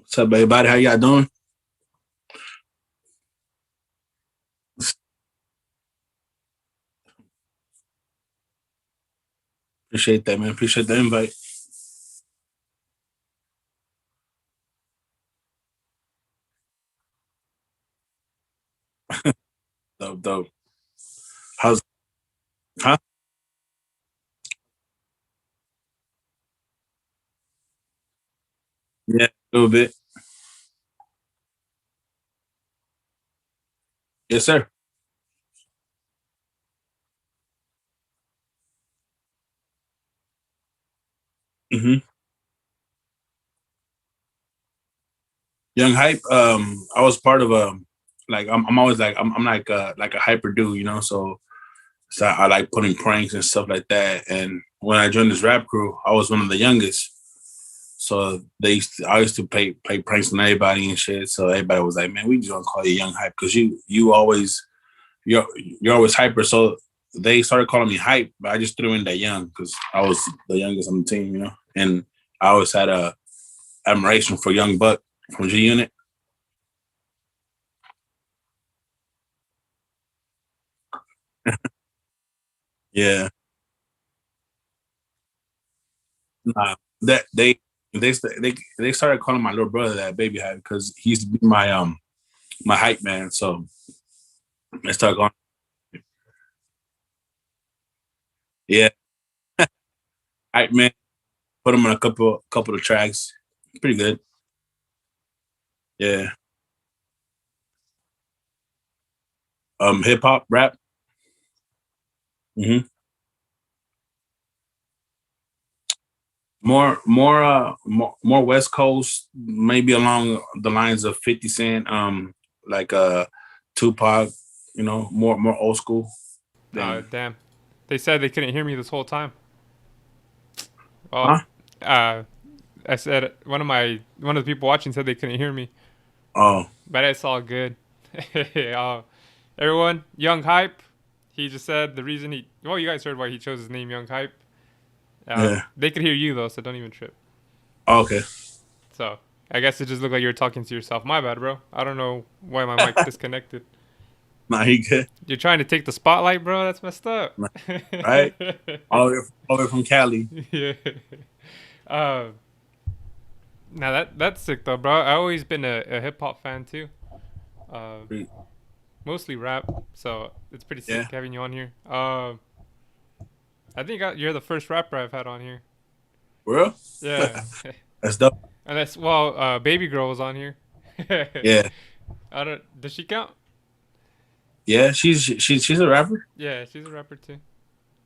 What's up, everybody? How y'all doing? Appreciate that, man. Appreciate the invite. Dope, dope. How's huh? Yeah, a little bit. Yes, sir. hmm Young hype. I was part of a like I'm always I'm like a hyper dude, So I like putting pranks and stuff like that. And when I joined this rap crew, I was one of the youngest. So I used to play pranks on everybody and shit. So everybody was like, "Man, we just gonna call you Young Hype because you're always hyper." So they started calling me hype, but I just threw in that young because I was the youngest on the team. And I always had a admiration for Young Buck from G Unit. Yeah, nah, that they started calling my little brother that baby hype because he used to be my hype man. So they started going, yeah, hype man. Put him on a couple of tracks. Pretty good. Yeah. Hip hop, rap. hmm more West Coast, maybe along the lines of 50 Cent, like Tupac, more old school than Damn. They said they couldn't hear me this whole time. Well, huh? uh, I said one of the people watching said they couldn't hear me, Oh, but it's all good. uh, everyone, Young Hype. He just said the reason he. Well, you guys heard why he chose his name, Young Hype. yeah. They could hear you though, so don't even trip. Oh, okay. So I guess it just looked like you were talking to yourself. My bad, bro. I don't know why my mic disconnected. Nah, he good. You're trying to take the spotlight, bro. That's messed up. Nah, right? All the way from Cali. Yeah. Uh, Now that's sick though, bro. I always been a hip hop fan too. Uh, Mostly rap, so it's pretty sick Yeah, having you on here. I think you're the first rapper I've had on here. for real. Yeah, That's dope. unless Baby Girl was on here. Yeah, I don't. Does she count? yeah. She's a rapper. Yeah, she's a rapper too.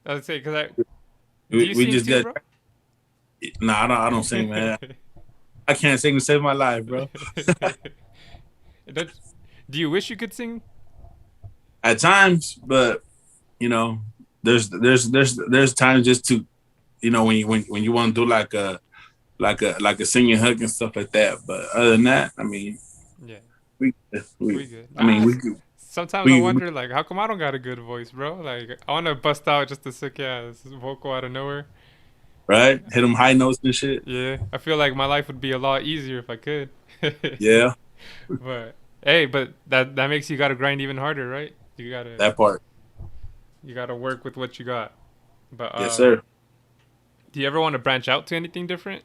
I would say because I. Do We, you we sing just too, got. bro? Nah, I don't sing, man. I can't sing to save my life, bro. That's- do you wish you could sing? At times, but you know, there's times just to when you want to do like a singing hook and stuff like that. But other than that, I mean, Yeah, we we we good. I mean Sometimes I we wonder, like, how come I don't got a good voice, bro? Like, I want to bust out just a sick ass vocal out of nowhere. right hit them high notes and shit. Yeah, I feel like my life would be a lot easier if I could. Yeah, But hey, but that makes you gotta grind even harder, right? that part. You gotta work with what you got. But Yes, sir. do you ever want to branch out to anything different?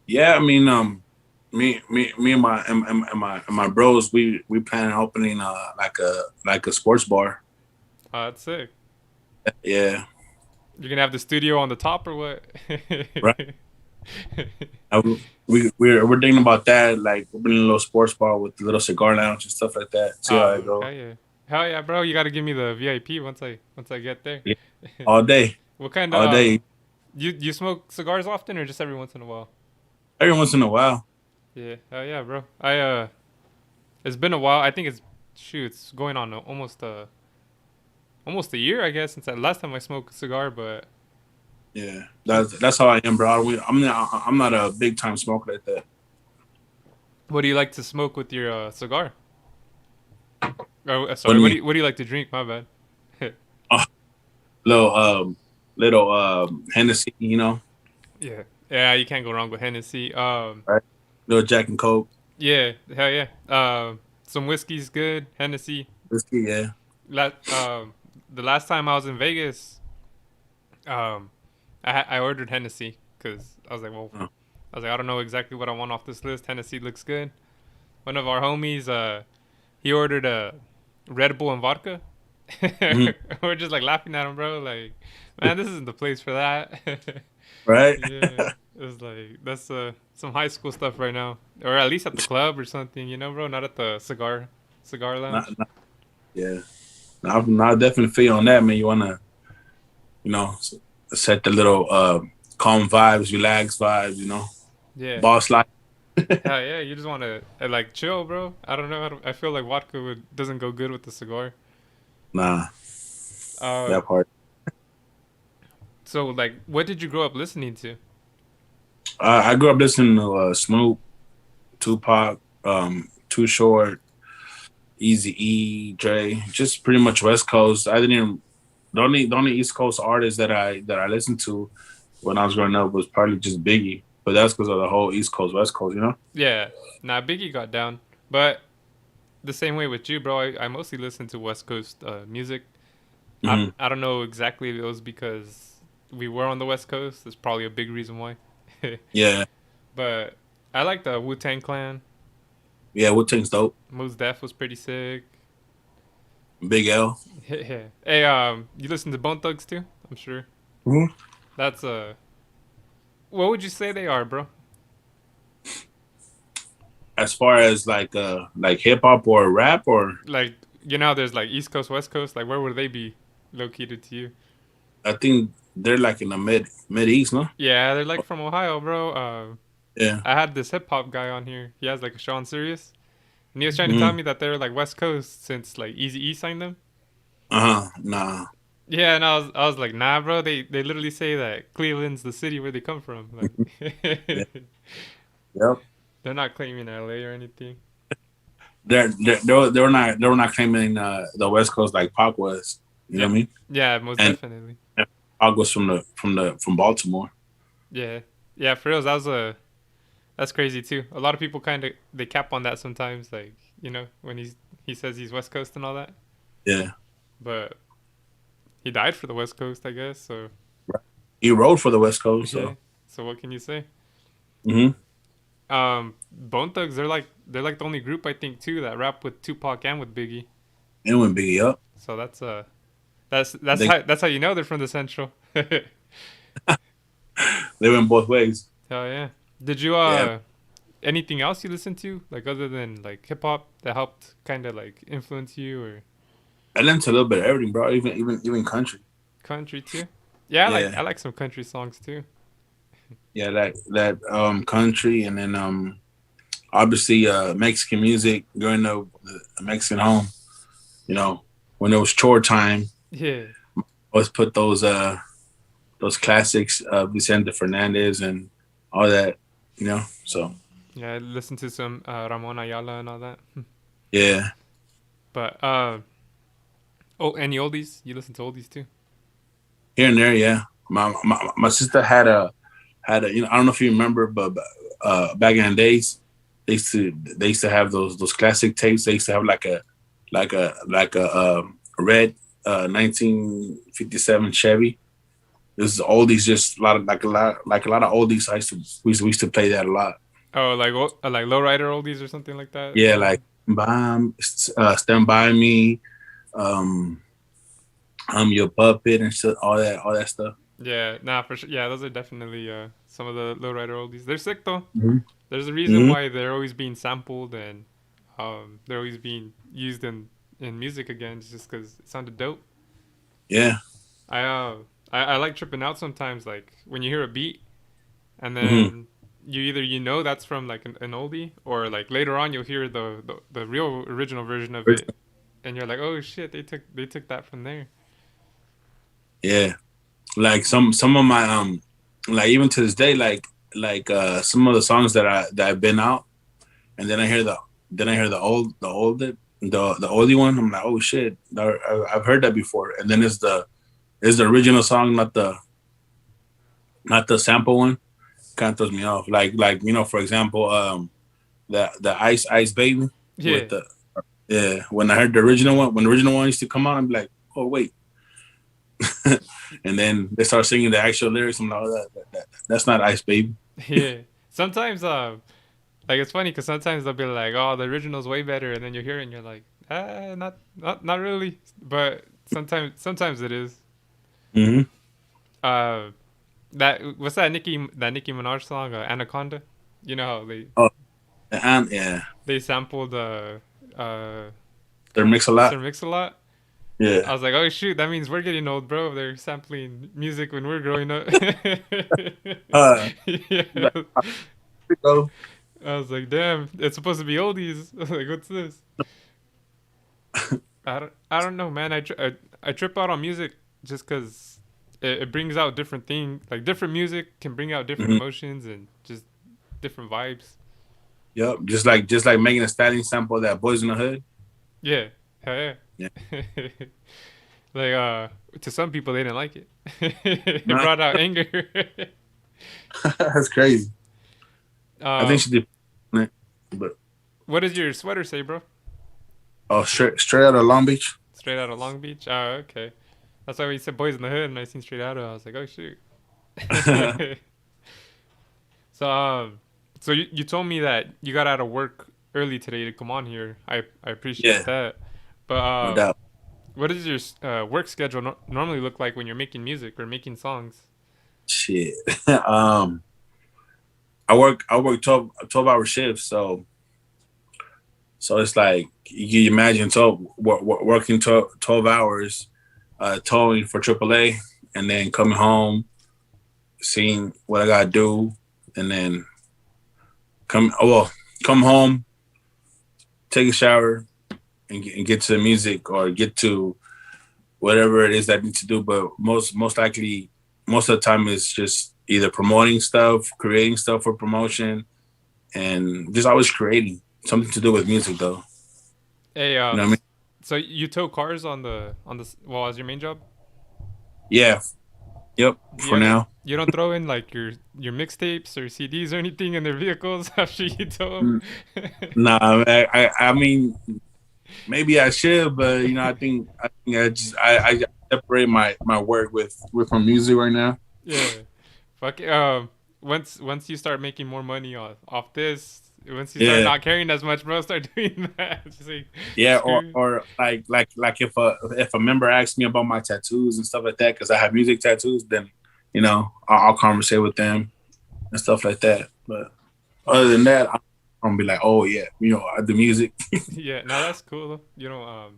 Yeah, I mean, me and my bros, we plan on opening like a sports bar. That's sick. Yeah, You're gonna have the studio on the top or what? right. I, we're thinking about that, like opening a little sports bar with a little cigar lounge and stuff like that. See how it goes. Hell yeah, bro! You gotta give me the VIP once I get there. Yeah, all day, What kind of all day. you smoke cigars often or just every once in a while? Every once in a while. Yeah, hell yeah, bro. It's been a while. I think it's going on almost a year, I guess, since the last time I smoked a cigar. But Yeah, that's how I am, bro. I'm not a big time smoker like that. what do you like to smoke with your cigar? Oh, What sorry. do you mean? What do you like to drink? My bad. Oh, little Hennessy, Yeah, yeah. You can't go wrong with Hennessy. right? Little Jack and Coke, Yeah, hell yeah. Some whiskey's good. Hennessy. whiskey, yeah. The last time I was in Vegas, um, I ordered Hennessy because I was like, well, Oh. I don't know exactly what I want off this list. Hennessy looks good. One of our homies, he ordered a Red Bull and vodka. Mhm. We're just like laughing at him, bro. Like, man, this isn't the place for that. Right? Yeah, it's like that's some high school stuff right now, or at least at the club or something, bro. Not at the cigar not, lounge. not, yeah. Now, definitely feel on that, man. You wanna, you know, set the little calm vibes, relax vibes, Yeah, boss life. hell yeah. You just want to like chill, bro. I don't know. I feel like vodka doesn't go good with the cigar. Nah, Uh, that part. so like, what did you grow up listening to? I grew up listening to Snoop, Tupac, Too Short, Easy E, Dre, just pretty much West Coast. I didn't even the only East Coast artist that I listened to when I was growing up was probably just Biggie. But that's because of the whole East Coast, West Coast. Yeah, nah, Biggie got down, but the same way with you, bro. I mostly listen to West Coast music. Hmm. I don't know exactly if it was because we were on the West Coast. That's probably a big reason why. Yeah, But I like the Wu Tang Clan. yeah. Wu Tang's dope. Mos Def was pretty sick. Big L. Hey, you listen to Bone Thugs too? I'm sure. Mhm. That's what would you say they are, bro? As far as like hip hop or rap or Like there's like East Coast, West Coast. Like where would they be located to you? I think they're like in the mid east, no? Yeah, they're like from Ohio, bro. Yeah. I had this hip hop guy on here. He has like a show on Sirius, and he was trying to tell Hmm. me that they're like West Coast since like Easy E signed them. Uh-huh. Nah. Yeah, and I was like, nah, bro. They literally say that Cleveland's the city where they come from. Yeah. Like, Yep. they're not claiming LA or anything. They were not claiming the West Coast like Pac was. You know Yeah, what I mean? yeah, most And definitely. Pac was from Baltimore. Yeah, yeah, for real. That's crazy too. A lot of people kind of they cap on that sometimes, like when he says he's West Coast and all that. Yeah. But he died for the West Coast, I guess. So He rode for the West Coast, yeah. so. So what can you say? Hmm. Bone Thugs, they're like the only group I think too that rap with Tupac and with Biggie. And when Biggie up, So that's they how you know they're from the Central. Hell they went both ways. yeah. Did you Yeah. anything else you listen to like other than like hip hop that helped kind of like influence you or I listened to a little bit of everything, bro. Even country. country too? Yeah, Yeah. I like some country songs too. Yeah, that country, and then obviously Mexican music during the Mexican home. You know, when it was chore time, Yeah. always put those classics, Vicente Fernandez and all that. So Yeah, I listened to some Ramon Ayala and all that. yeah, But oh, any oldies? You listen to oldies too? here and there, yeah. My sister had a I don't know if you remember, but back in the days, they used to have those classic tapes. They used to have like a red 1957 Chevy. This is oldies, just a lot of oldies. We used to play that a lot. Oh, like lowrider oldies or something like that. Yeah, like Stand By Me, um, I'm Your Puppet and shit, all that stuff. Yeah, nah, for sure. Yeah, those are definitely some of the lowrider oldies. They're sick though. Mm-hmm. There's a reason Mm-hmm. why they're always being sampled and they're always being used in music again, just because it sounded dope. Yeah. I uh I like tripping out sometimes, like when you hear a beat and Mm-hmm. then you know that's from like an oldie, or like later on you'll hear the real original version of it, and you're like, oh shit, they took that from there. Yeah. Like some of my like even to this day, like some of the songs that I've been out, and then I hear the oldie one. I'm like, oh shit, I've heard that before. And then it's the original song, not the sample one. Kind of throws me off. Like for example, the Ice Baby Yeah, with the yeah. When I heard the original one, when the original one used to come on, I'm like, oh wait. And then they start singing the actual lyrics. I'm like, oh, that's not Ice Baby. yeah. Sometimes, like it's funny because sometimes they'll be like, "Oh, the original's way better," and then you hear it and you're like, not really." But sometimes it is. Mm-hmm. Uh, that what's that Nicki Minaj song, Anaconda? You know how Oh, and yeah, they sampled uh they mix a lot. Sir Mix-a-Lot. I Yeah. was like, oh shoot, that means we're getting old, bro. They're sampling music when we're growing up. Yeah. Like, go. I was like, damn, it's supposed to be oldies. I was like, what's this? I don't know, man. I trip out on music just because it brings out different things. Like different music can bring out different Hmm. emotions and just different vibes. Yep. Just like making a Stallion sample of that Boys in the Hood. Yeah, hell Yeah. yeah. Like to some people they didn't like it. It Nah, brought out anger. that's crazy. I uh, think she did it, but what does your sweater say, bro? oh, straight out of Long Beach. Straight out of Long Beach. Oh, okay. That's why we said Boys in the Hood, and I seen Straight Out of. I was like, oh shoot. So so you told me that you got out of work early today to come on here. I appreciate Yeah, that. But no doubt. what does your work schedule normally look like when you're making music or making songs? Shit. um, I work 12 hour shifts, so it's like you imagine 12 working 12 hours, towing for AAA, and then coming home, seeing what I gotta do, and then come home, take a shower, and get to the music or get to whatever it is that I need to do. But most likely, most of the time is just either promoting stuff, creating stuff for promotion, and just always creating something to do with music, though. Hey, You know what I mean? so you tow cars on the well as your main job? Yeah. Yep. Do you For ever now. you don't throw in like your mixtapes or CDs or anything in their vehicles after you tow Mm, Nah, I mean, maybe I should, but I think I separate my work with my music right now. Yeah. Fuck it. Once you start making more money off this, once you start Yeah. not caring as much, bro, start doing that. Just like Yeah, or screw. or like if a member asks me about my tattoos and stuff like that, because I have music tattoos, then I'll conversate with them and stuff like that. But other than that, I'm gonna be like, oh yeah, the music. Yeah. No, that's cool. You know,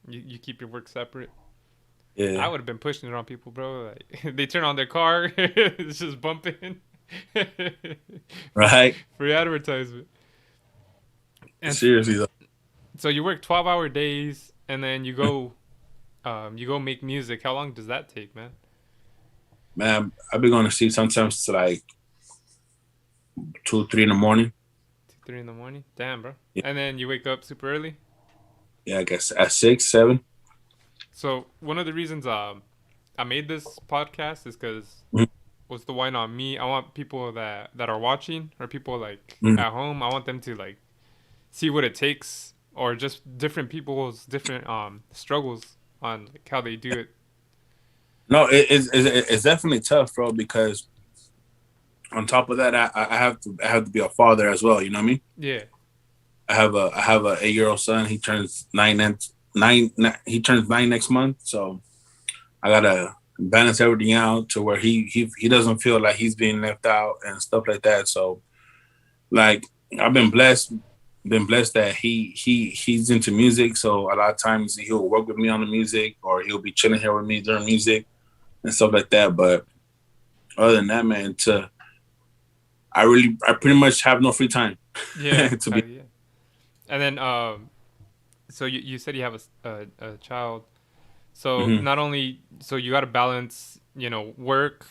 you keep your work separate. I Yeah, would have been pushing it on people, bro. Like they turn on their car, it's just bumping. free, right. free advertisement. And Seriously though, so you work 12-hour days, and then you go make music. How long does that take, man? man, I've been going to sleep sometimes to like 2, 3 in the morning. 2, 3 in the morning. Damn, bro. Yeah, And then you wake up super early. yeah, I guess at 6, 7. So one of the reasons I made this podcast is because Mhm, what's the why not me? I want people that are watching or people like mhm. at home. I want them to like see what it takes or just different people's different struggles on like how they do it. No, it's definitely tough, bro. Because on top of that, I have to be a father as well. You know what I mean? Yeah, I have a 8-year-old son. He turns He turns 9 next month. So I gotta balance everything out to where he doesn't feel like he's being left out and stuff like that. So like I've been blessed that he's into music. So a lot of times he'll work with me on the music or he'll be chilling here with me during music and stuff like that. But other than that, man, I pretty much have no free time yeah, to be. yeah. And then so you said you have a child. So Mhm. not only so you got to balance, work,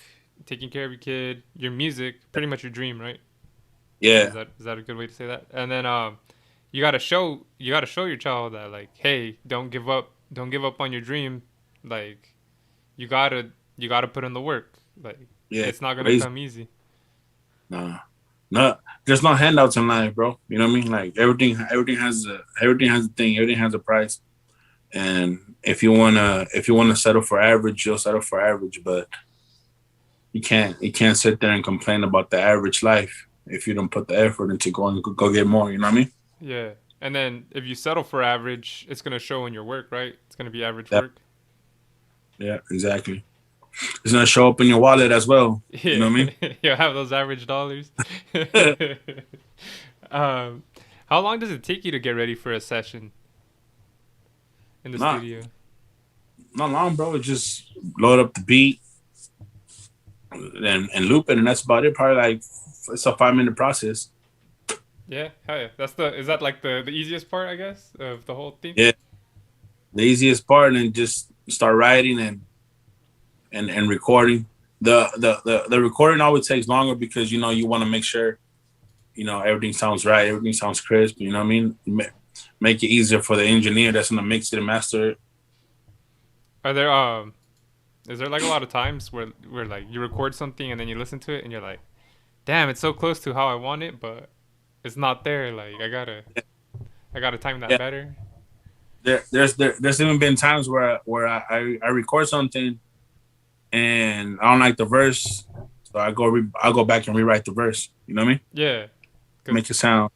taking care of your kid, your music, pretty much your dream, right? Yeah, Is that a good way to say that? And then you got to show your child that like, hey, don't give up on your dream. Like you got to put in the work. Like yeah, it's not gonna crazy. come easy. Nah. No, there's no handouts in life, bro. You know what I mean? Like everything has a thing, everything has a price. And if you wanna settle for average, you'll settle for average. But you can't sit there and complain about the average life if you don't put the effort into going go get more. You know what I mean? Yeah. And then if you settle for average, it's gonna show in your work, right? It's gonna be average That, work. yeah, exactly. It's gonna show up in your wallet as well. You know Yeah, what I you'll have those average dollars. mean? um, how long does it take you to get ready for a session in the not studio? not long, bro. Just load up the beat and loop it, and that's about it. Probably like it's a 5 minute process. Yeah, hell yeah. That's the is that like the easiest part, I guess, of the whole thing? Yeah, the easiest part, and just start writing and recording. The recording always takes longer because you want to make sure everything sounds right, everything sounds crisp. You know what I mean? Make it easier for the engineer that's gonna mix it and master it. Are there is there like a lot of times where like you record something and then you listen to it and you're like, damn, it's so close to how I want it, but it's not there. Like I gotta time that Yeah, better. there's even been times where I record something and I don't like the verse, so I go back and rewrite the verse. You know what I mean? Yeah, cause Make it sound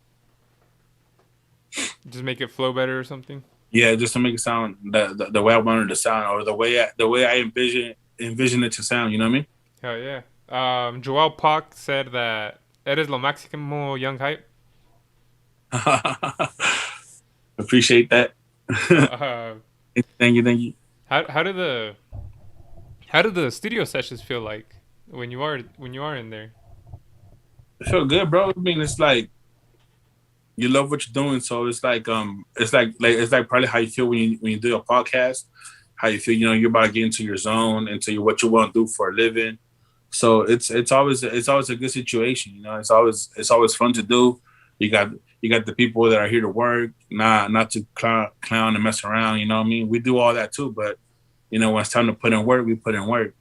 just make it flow better or something. yeah, just to make it sound the way I wanted it to sound, or the way I envision it to sound. You know what Hell yeah. Joel Pock said that eres lo máximo young hype. I mean? Appreciate that. Uh, Thank you, thank you. how do the studio sessions feel like when you are in there? I feel good, bro. I mean, it's like you love what you're doing, so it's like probably how you feel when you do a podcast. How you feel, you're about to get into your zone, into what you want to do for a living. So it's always a good situation. It's always fun to do. You got you got the people that are here to work, not to clown and mess around. You know what I mean? We do all that too, but when it's time to put in work, we put in work,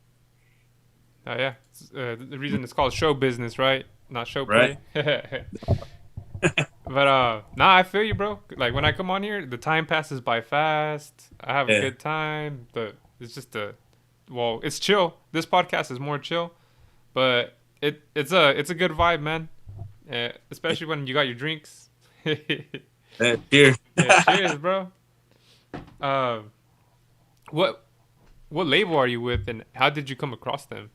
Oh yeah, the reason it's called show business, right? Not show right? play. But nah, I feel you, bro. Like when I come on here, the time passes by fast. I have a Yeah, good time. It's just it's chill. This podcast is more chill, but it's a good vibe, man. Especially when you got your drinks. cheers. Yeah, cheers, bro. Uh, what what label are you with, and how did you come across them?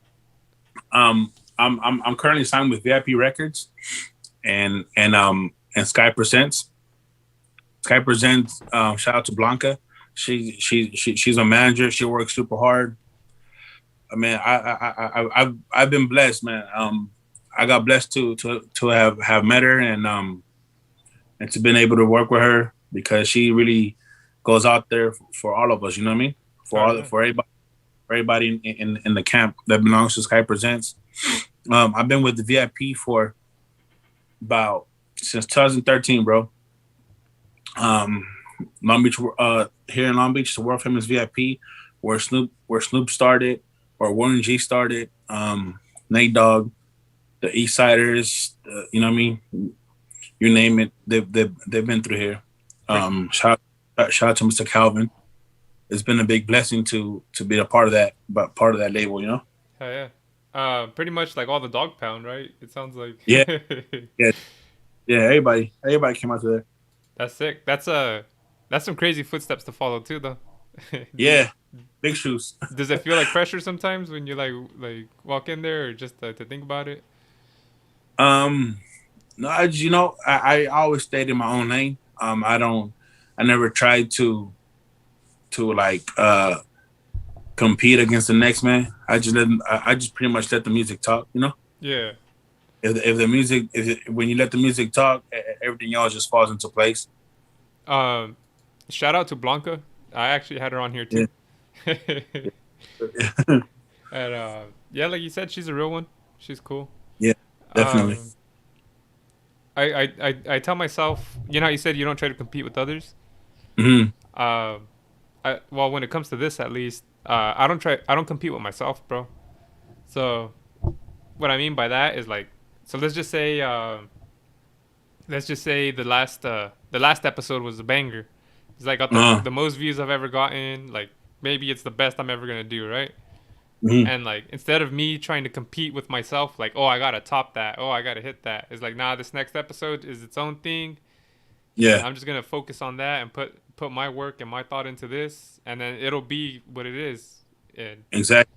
I'm currently signed with VIP Records and Sky Presents. Sky Presents. Shout out to Blanca. She's a manager. She works super hard. I mean, I've been blessed, man. I got blessed to have met her and to been able to work with her because she really goes out there for all of us. You know what I mean? Oh yeah, For everybody in the camp that belongs to Sky Presents. I've been with the VIP for about since 2013, bro. Um, Long Beach, here in Long Beach, the world famous VIP, where Snoop started, where Warren G started, Nate Dogg, the East Siders, you know what I mean? You name it, they've been through here. like Shout out to Mr. Calvin. It's been a big blessing to be a part of that label. hell yeah. Pretty much like all the dog pound, right? It sounds like. Yeah, yeah, yeah. Everybody came out to that. That's sick. That's some crazy footsteps to follow too, though. do, Yeah, big shoes. does it feel like pressure sometimes when you like walk in there, or just to think about it? Um, no, I always stayed in my own lane. I never tried to like compete against the next man. I just pretty much let the music talk. Yeah. If the music, when you let the music talk, everything else just falls into place. Um, Shout out to Blanca. I actually had her on here Yeah, too. And yeah, like you said, she's a real one. She's cool. yeah, definitely. Um, I tell myself, how you said you don't try to compete with others. Hmm. Um, well, when it comes to this, at least, I don't compete with myself, bro. So what I mean by that is like So let's just say the last episode was a banger. It's like got Uh, the most views I've ever gotten. Like maybe it's the best I'm ever gonna do, right? mhm. And like instead of me trying to compete with myself, like oh I gotta top that, oh I gotta hit that, it's like nah, this next episode is its own thing, and Yeah, I'm just gonna focus on that and put my work and my thought into this, and then it'll be what it is. And exactly.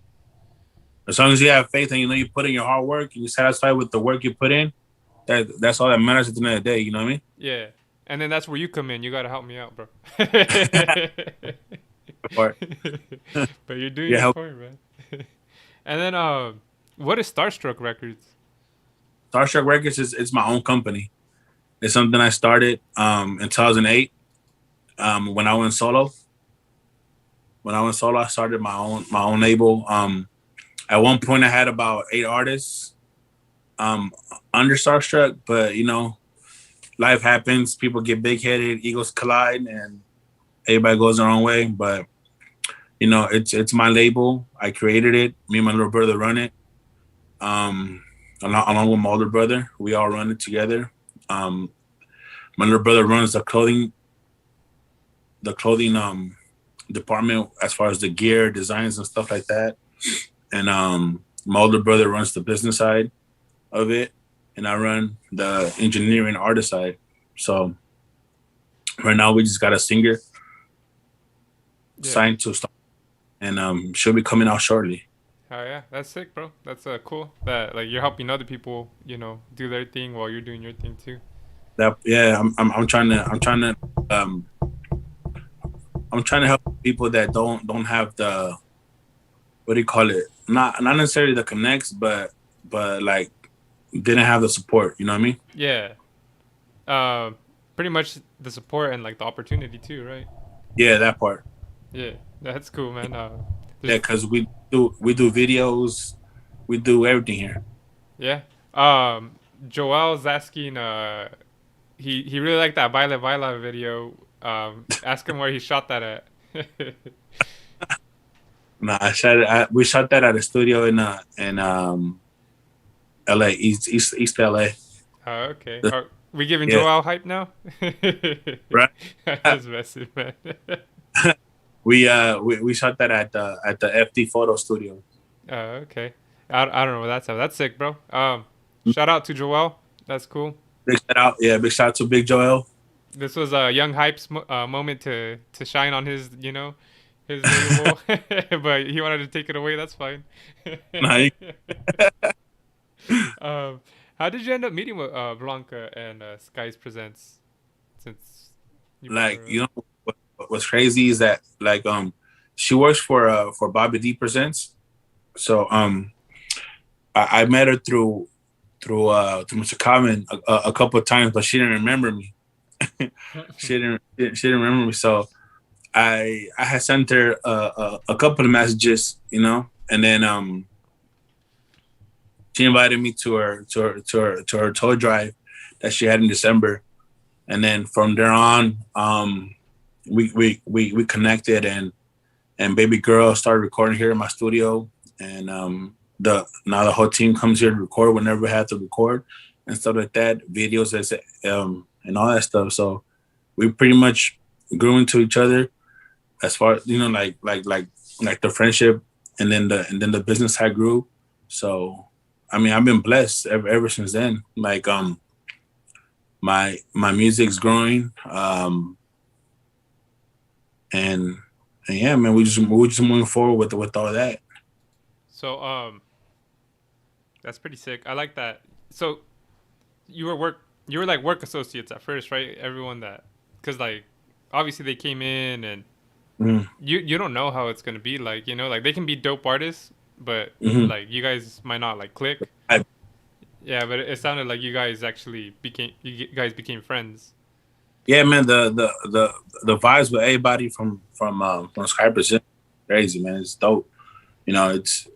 As long as you have faith and you know you put in your hard work and you're satisfied with the work you put in, that's all that matters at the end of the day. You know what I mean? yeah, and then that's where you come in. You gotta help me out, bro. Part. But you're doing Yeah, your help. part, man. And then what is Starstruck Records? Starstruck Records is it's my own company. It's something I started in 2008 when I went solo. When I went solo, I started my own label. At one point, I had about 8 artists um, under Starstruck, but you know, life happens. People get big headed, egos collide, and everybody goes their own way. But you know, it's my label. I created it. Me and my little brother run it. Um, along with my older brother, we all run it together. Um, my little brother runs the clothing department as far as the gear, designs, and stuff like that. And my older brother runs the business side of it, and I run the engineering artist side. So right now we just got a singer Yeah. signed to start, and she'll be coming out shortly. Oh yeah, that's sick, bro. That's cool. That like you're helping other people, do their thing while you're doing your thing too. That yeah, um I'm trying to help people that don't have the what do you call it? Not necessarily the connects, but like didn't have the support. You know what I mean? Yeah. Uh, Pretty much the support and like the opportunity too, right? Yeah, that part. Yeah, that's cool, man. Yeah, There's because we do videos, we do everything here. yeah. Joel's asking. He really liked that Baila Baila video. Ask him where he shot that at. Nah, we shot that at a studio in LA, East LA. Oh, okay. Are we giving Yeah, Joel hype now? right. Just messing, man. We shot that at the FD photo studio. Okay. I don't know what that's at. That's sick, bro. Shout out to Joel. That's cool. Big shout out, yeah, big shout out to Big Joel. This was a young hype's moment to shine on his his label, but he wanted to take it away. That's fine. Nah, um, how did you end up meeting with Blanca and Skies Presents? Since you brought like her up. you know what's crazy is that like she works for Bobby D Presents. So I met her through Mr. Common a couple of times, but she didn't remember me. She didn't remember me. So I had sent her a couple of messages, you know, and then she invited me to her toy drive that she had in December, and then from there on, we connected, and baby girl started recording here in my studio, and the whole team comes here to record whenever we have to record and stuff like that, videos and all that stuff. So we pretty much grew into each other as far like the friendship, and then the business side grew. So I mean I've been blessed ever since then. Like my music's growing, and yeah, man, we just moving forward with all that. So that's pretty sick. I like that. So you were like work associates at first, right? Everyone that because like obviously they came in and Mm-hmm. you don't know how it's gonna be like like they can be dope artists, but Mm-hmm. like you guys might not like click. Yeah, but it sounded like you guys became friends. Yeah, man, the vibes with everybody from Skype is crazy, man. It's dope. You know,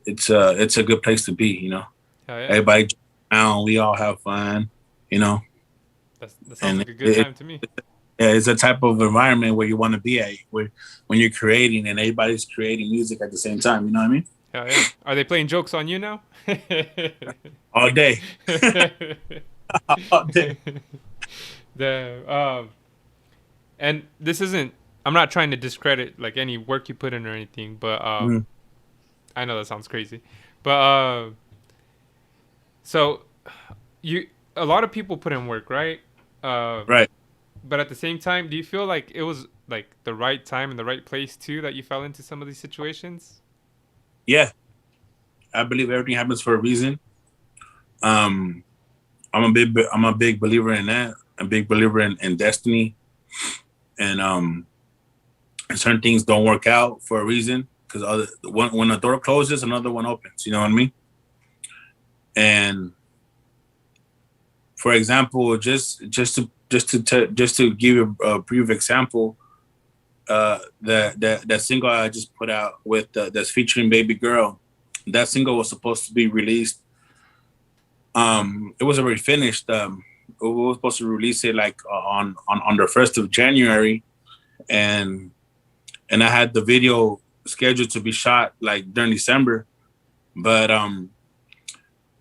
it's a good place to be. You know, Oh yeah, everybody around, we all have fun. You know, that sounds and like a good time to me. yeah, it's a type of environment where you want to be at, where when you're creating and everybody's creating music at the same time. You know what I mean? Yeah, yeah. Are they playing jokes on you now? all day, all day. the and this isn't. I'm not trying to discredit like any work you put in or anything, but Mhm. I know that sounds crazy, but so you a lot of people put in work, right? Uh, Right. but at the same time, do you feel like it was like the right time and the right place too that you fell into some of these situations? Yeah, I believe everything happens for a reason. Um, I'm a big believer in that. A big believer in destiny, and certain things don't work out for a reason because other when a door closes, another one opens. You know what I mean? And for example, just to give you a brief example, that single I just put out with that's featuring Baby Girl, that single was supposed to be released. It was already finished. We were supposed to release it like on the 1st of January, and I had the video scheduled to be shot like during December, but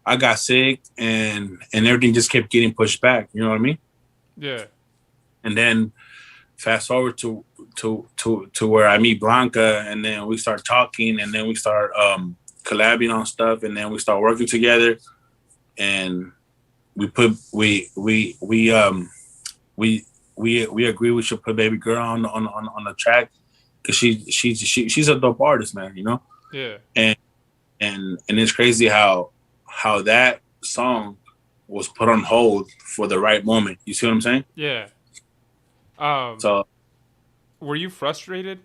I got sick and everything just kept getting pushed back. You know what I mean? Yeah, And then fast forward to where I meet Blanca, and then we start talking, and then we start collabing on stuff, and then we start working together, and we put we agree we should put Baby Girl on the track because she's a dope artist, man. You know, yeah, and and it's crazy how that song was put on hold for the right moment. You see what I'm saying? yeah. Um, So were you frustrated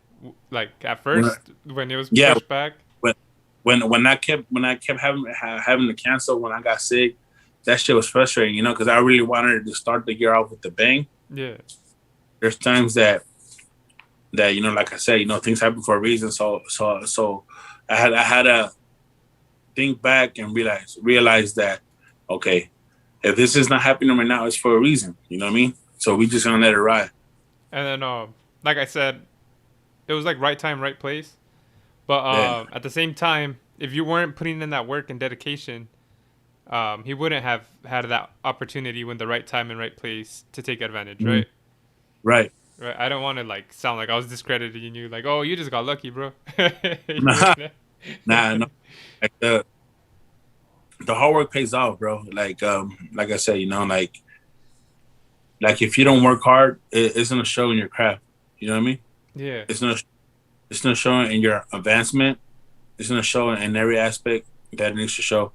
like at when, first when it was yeah, pushed back? when when I kept having to cancel when I got sick, that shit was frustrating. You know, because I really wanted to start the year off with the bang. Yeah, There's times that like I said, things happen for a reason. So I had to think back and realize that okay, if this is not happening right now, it's for a reason. You know what I mean? So we just gonna let it ride. and then like I said, it was like right time, right place. But Yeah. at the same time, if you weren't putting in that work and dedication, he wouldn't have had that opportunity when the right time and right place to take advantage, Mhm. right? Right. Right. I don't want to like sound like I was discrediting you, like, oh, you just got lucky, bro. Nah, no. Like the hard work pays off, bro. Like I said, like if you don't work hard, it's gonna show in your craft. You know what I mean? Yeah. It's gonna it's gonna show in your advancement. It's gonna show in every aspect that it needs to show.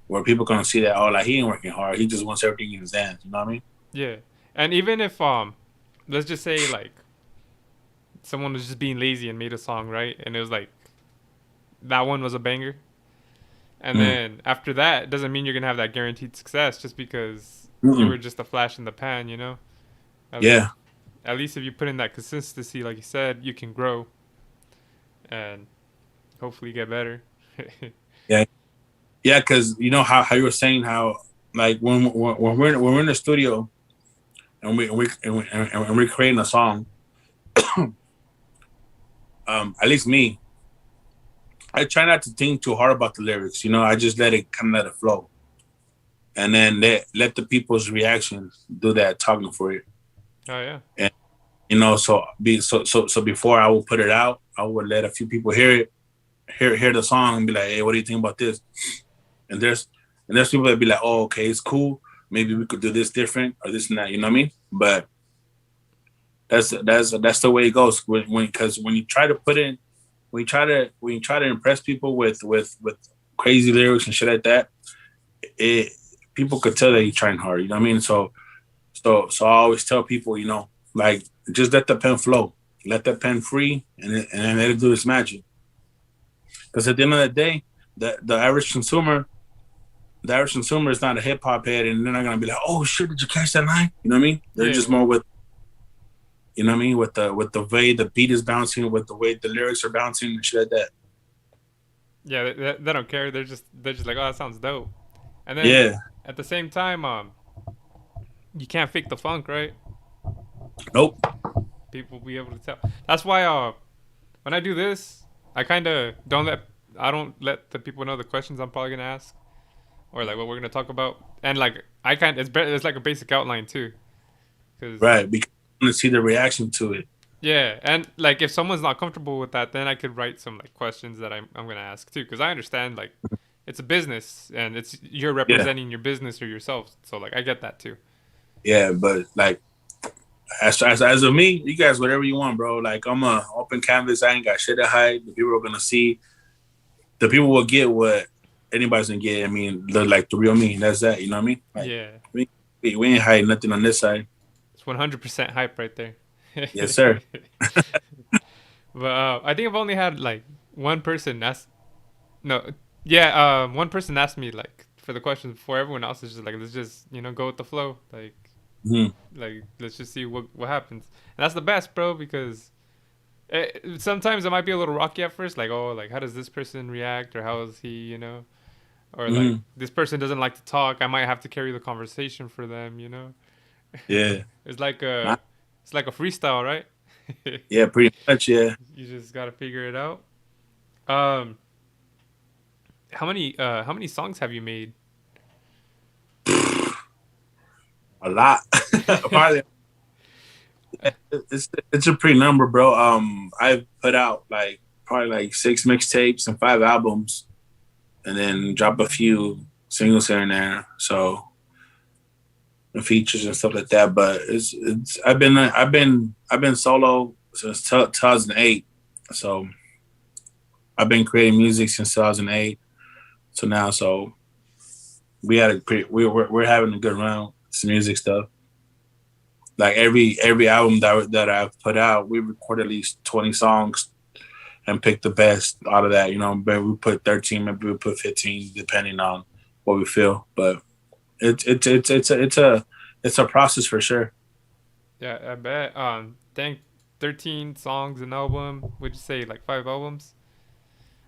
Where people gonna see that, oh, like he ain't working hard. He just wants everything in his hands. You know what I mean? Yeah. And even if let's just say like someone was just being lazy and made a song, right? And it was like that one was a banger. And Mm. then after that, it doesn't mean you're gonna have that guaranteed success just because you Mm-mm. were just a flash in the pan, you know? At least Yeah, at least if you put in that consistency, like you said, you can grow and hopefully get better. yeah, yeah. Because you know how you were saying how like when we're in the studio and we're creating a song, at least me, I try not to think too hard about the lyrics. I just let it flow, and then let the people's reaction do that talking for it. Oh yeah. And so before I would put it out, I would let a few people hear it, hear the song, and be like, hey, what do you think about this? And there's people that be like, oh, okay, it's cool. Maybe we could do this different or this and that. You know what I mean? But that's the way it goes. Because when you try to put in, when you try to impress people with crazy lyrics and shit like that, it people could tell that you're trying hard. You know what I mean? So I always tell people, like just let the pen flow, let the pen free, and let it do its magic. Because at the end of the day, the average consumer, is not a hip hop head, and they're not gonna be like, "Oh shit, did you catch that line?" You know what I mean? They're Yeah, just yeah. more with, you know what I mean, with the way the beat is bouncing, with the way the lyrics are bouncing and shit like that. Yeah, they don't care. They're just like, oh, that sounds dope. And then Yeah. at the same time, you can't fake the funk, right? Nope. People will be able to tell. That's why when I do this, I kind of don't let I don't let the people know the questions I'm probably gonna ask or like what we're gonna talk about. And like I can't. It's like a basic outline too, because Right, because I want to see the reaction to it. yeah, and like if someone's not comfortable with that, then I could write some like questions that I'm gonna ask too, because I understand like it's a business and it's you're Yeah, representing your business or yourself, so like I get that too. yeah, but like as of me, you guys whatever you want, bro. Like I'm a open canvas. I ain't got shit to hide. The people are gonna see. The people will get what anybody's gonna get. I mean, like the real me. That's that. You know what I mean? Like Yeah, we we ain't hiding nothing on this side. it's 100% hype right there. Yes, sir. But I think I've only had like one person ask. No, yeah, one person asked me like for the questions before everyone else is just like let's just go with the flow, Mhm. like let's just see what happens. And that's the best, bro, because sometimes it might be a little rocky at first, like oh, like how does this person react, or how is he, or like Mhm. this person doesn't like to talk. I might have to carry the conversation for them. Yeah. it's like Nah, a it's like a freestyle, right? yeah. Pretty much. Yeah. You just gotta figure it out. Um, how many songs have you made? A lot. Probably. It's a pretty number, bro. I've put out like probably like 6 mixtapes and 5 albums, and then drop a few singles here and there. So and features and stuff like that. But it's I've been solo since 2008. So I've been creating music since 2008. So now, so we had a pretty we're having a good run. Some music stuff. Like every album that I've put out, we record at least 20 songs and pick the best out of that. You know, maybe we put 13, maybe we put 15, depending on what we feel. But it's a process for sure. Yeah, I bet. Think 13 songs an album. Would you say like 5 albums?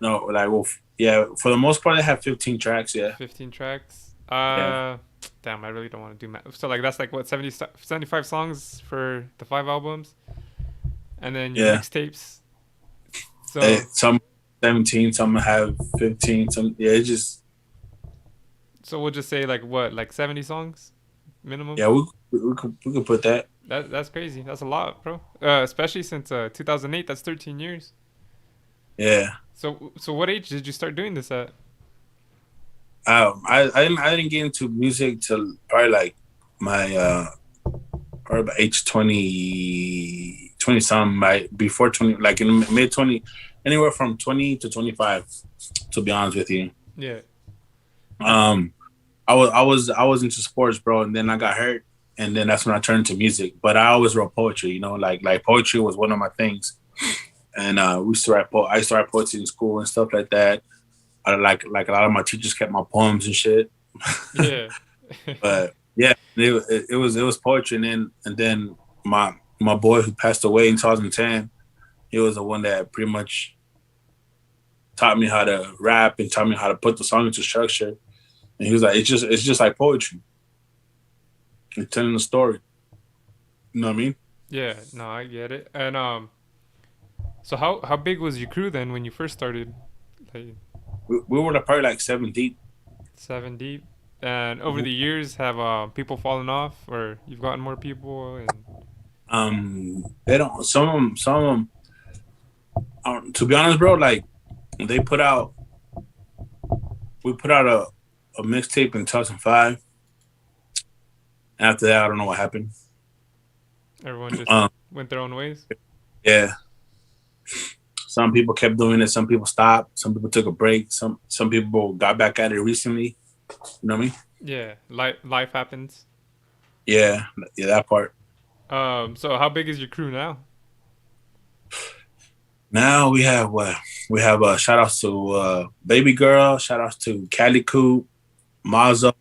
No, like well, yeah, for the most part, I have 15 tracks. Yeah, 15 tracks. yeah, Damn, I really don't want to do math. So like that's like what 75 songs for the 5 albums, and then your yeah. mixtapes. So Some 17, some have 15. Some yeah, it's just so we'll just say like what, like 70 songs minimum. yeah. We could put that. That's crazy. That's a lot, bro. Especially since 2008. That's 13 years. Yeah. So what age did you start doing this at? I didn't get into music till probably like my probably about age 20 something, right before 20, like in mid 20, anywhere from 20 to 25, to be honest with you. Yeah. um I was into sports, bro, and then I got hurt, and then that's when I turned to music. But I always wrote poetry, like poetry was one of my things. And we used to I used to write poetry in school and stuff like that. Like a lot of my teachers kept my poems and shit. Yeah. But yeah, it was poetry. And then my boy who passed away in 2010, he was the one that pretty much taught me how to rap and taught me how to put the song into structure. And he was like, it's just like poetry. It's telling a story. You know what I mean? Yeah. No, I get it. And so how big was your crew then when you first started? Like We were probably like 7 deep. 7 deep. And over the years, have people fallen off, or you've gotten more people? And They don't. Some of them. To be honest, bro, like they put out. We put out a mixtape in 2005. After that, I don't know what happened. everyone just Um, went their own ways. yeah, some people kept doing it. Some people stopped. Some people took a break. Some people got back at it recently. You know what I mean? Yeah, life happens. Yeah, yeah, that part. So how big is your crew now? Now we have what? We have shout outs to Baby Girl, shout outs to Cali Coop, Mazo.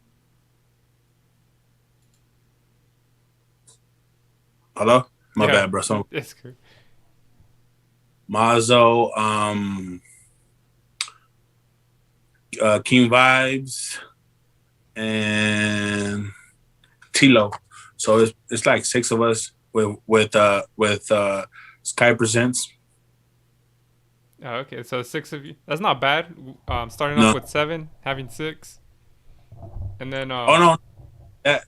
Hello? My Yeah, bad, bro. So it's good. Mazo, King Vibes, and Tilo. So it's like 6 of us with Sky Presents. Oh, okay, so six of you. That's not bad. Starting off No, with seven, having six, and then oh no,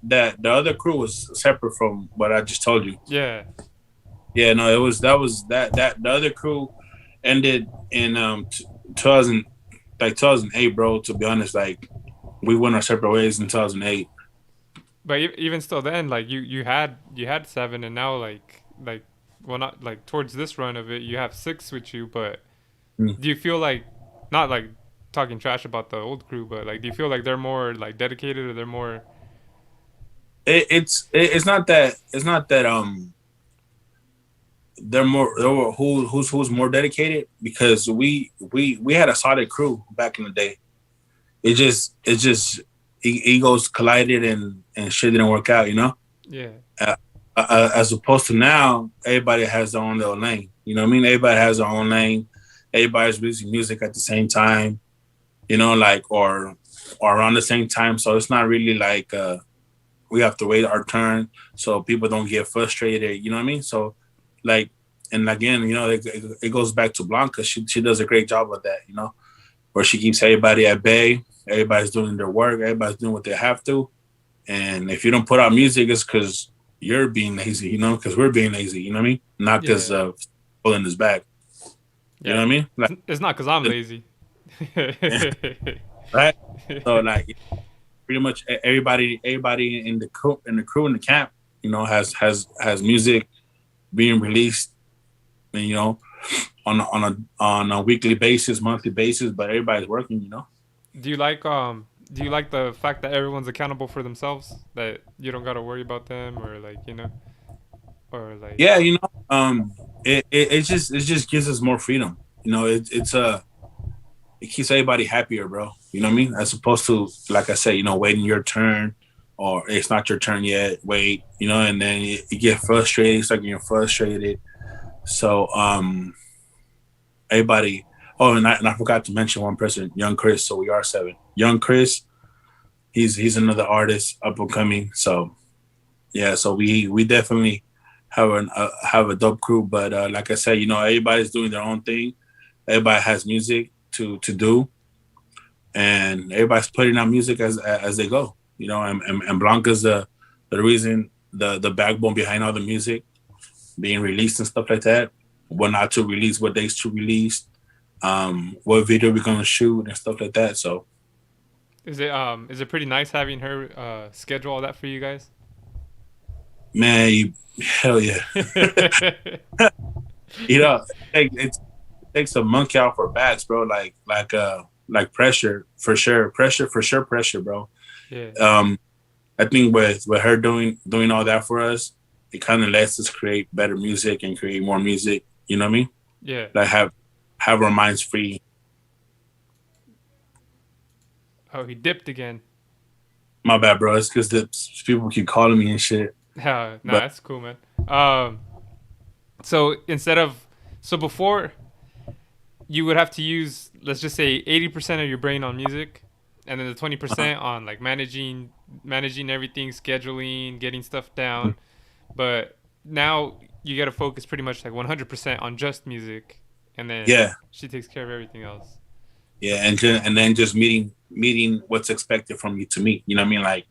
that the other crew was separate from what I just told you. yeah. Yeah, no, it was that the other crew ended in 2000 like 2008, bro. To be honest, like we went our separate ways in 2008. But even still, then like you had seven, and now like well, not like towards this run of it, you have six with you. But Mm. do you feel like, not like talking trash about the old crew, but like do you feel like they're more like dedicated, or they're more? It's not that they're more they were who's more dedicated because we had a solid crew back in the day. It just egos collided and shit didn't work out, you know. Yeah, Uh, as opposed to now, everybody has their own little lane. You know what I mean? Everybody has their own lane. Everybody's releasing music at the same time, you know, like or around the same time. So it's not really like we have to wait our turn so people don't get frustrated. You know what I mean? So like, and again, you know, it goes back to Blanca. She does a great job with that. You know, where she keeps everybody at bay. Everybody's doing their work. Everybody's doing what they have to. And if you don't put out music, it's because you're being lazy. You know, because we're being lazy. You know what I mean? Not because yeah, pulling this back. You know yeah. what I mean? Like, It's not because I'm lazy. right? So like, pretty much everybody in the crew in the camp, you know, has music being released, and you know, on a weekly basis, monthly basis. But everybody's working, you know. Do you like do you like the fact that everyone's accountable for themselves? That you don't gotta worry about them, or like or like Yeah, you know, it just gives us more freedom. You know, it keeps everybody happier, bro. You know what I mean? As opposed to, like I said, you know, waiting your turn or it's not your turn yet. Wait, you know, and then you get frustrated. You start getting frustrated. So everybody. Oh, and I forgot to mention one person, Young Chris. So we are seven. Young Chris, he's another artist up and coming. So yeah, so we definitely have a dope crew. But like I said, you know, everybody's doing their own thing. Everybody has music to do, and everybody's putting out music as they go. You know, and Blanca's the reason, the backbone behind all the music being released and stuff like that. What not to release, what dates to release, what video we're gonna shoot and stuff like that. So is it pretty nice having her schedule all that for you guys? man, hell yeah. You know, it takes a monkey out for bats, bro. Like pressure for sure, pressure, bro. Yeah, Um, I think with her doing all that for us, it kind of lets us create better music and create more music. You know what I mean? yeah. Like have our minds free. Oh, he dipped again. My bad, bro. It's because the people keep calling me and shit. Nah, But that's cool, man. Um, so instead of so before you would have to use, let's just say, 80% of your brain on music, and then the twenty uh, percent on like managing everything, scheduling, getting stuff down. But now you got to focus pretty much like 100% on just music, and then yeah, she takes care of everything else. yeah, and then just meeting what's expected from you to meet. You know what I mean? Like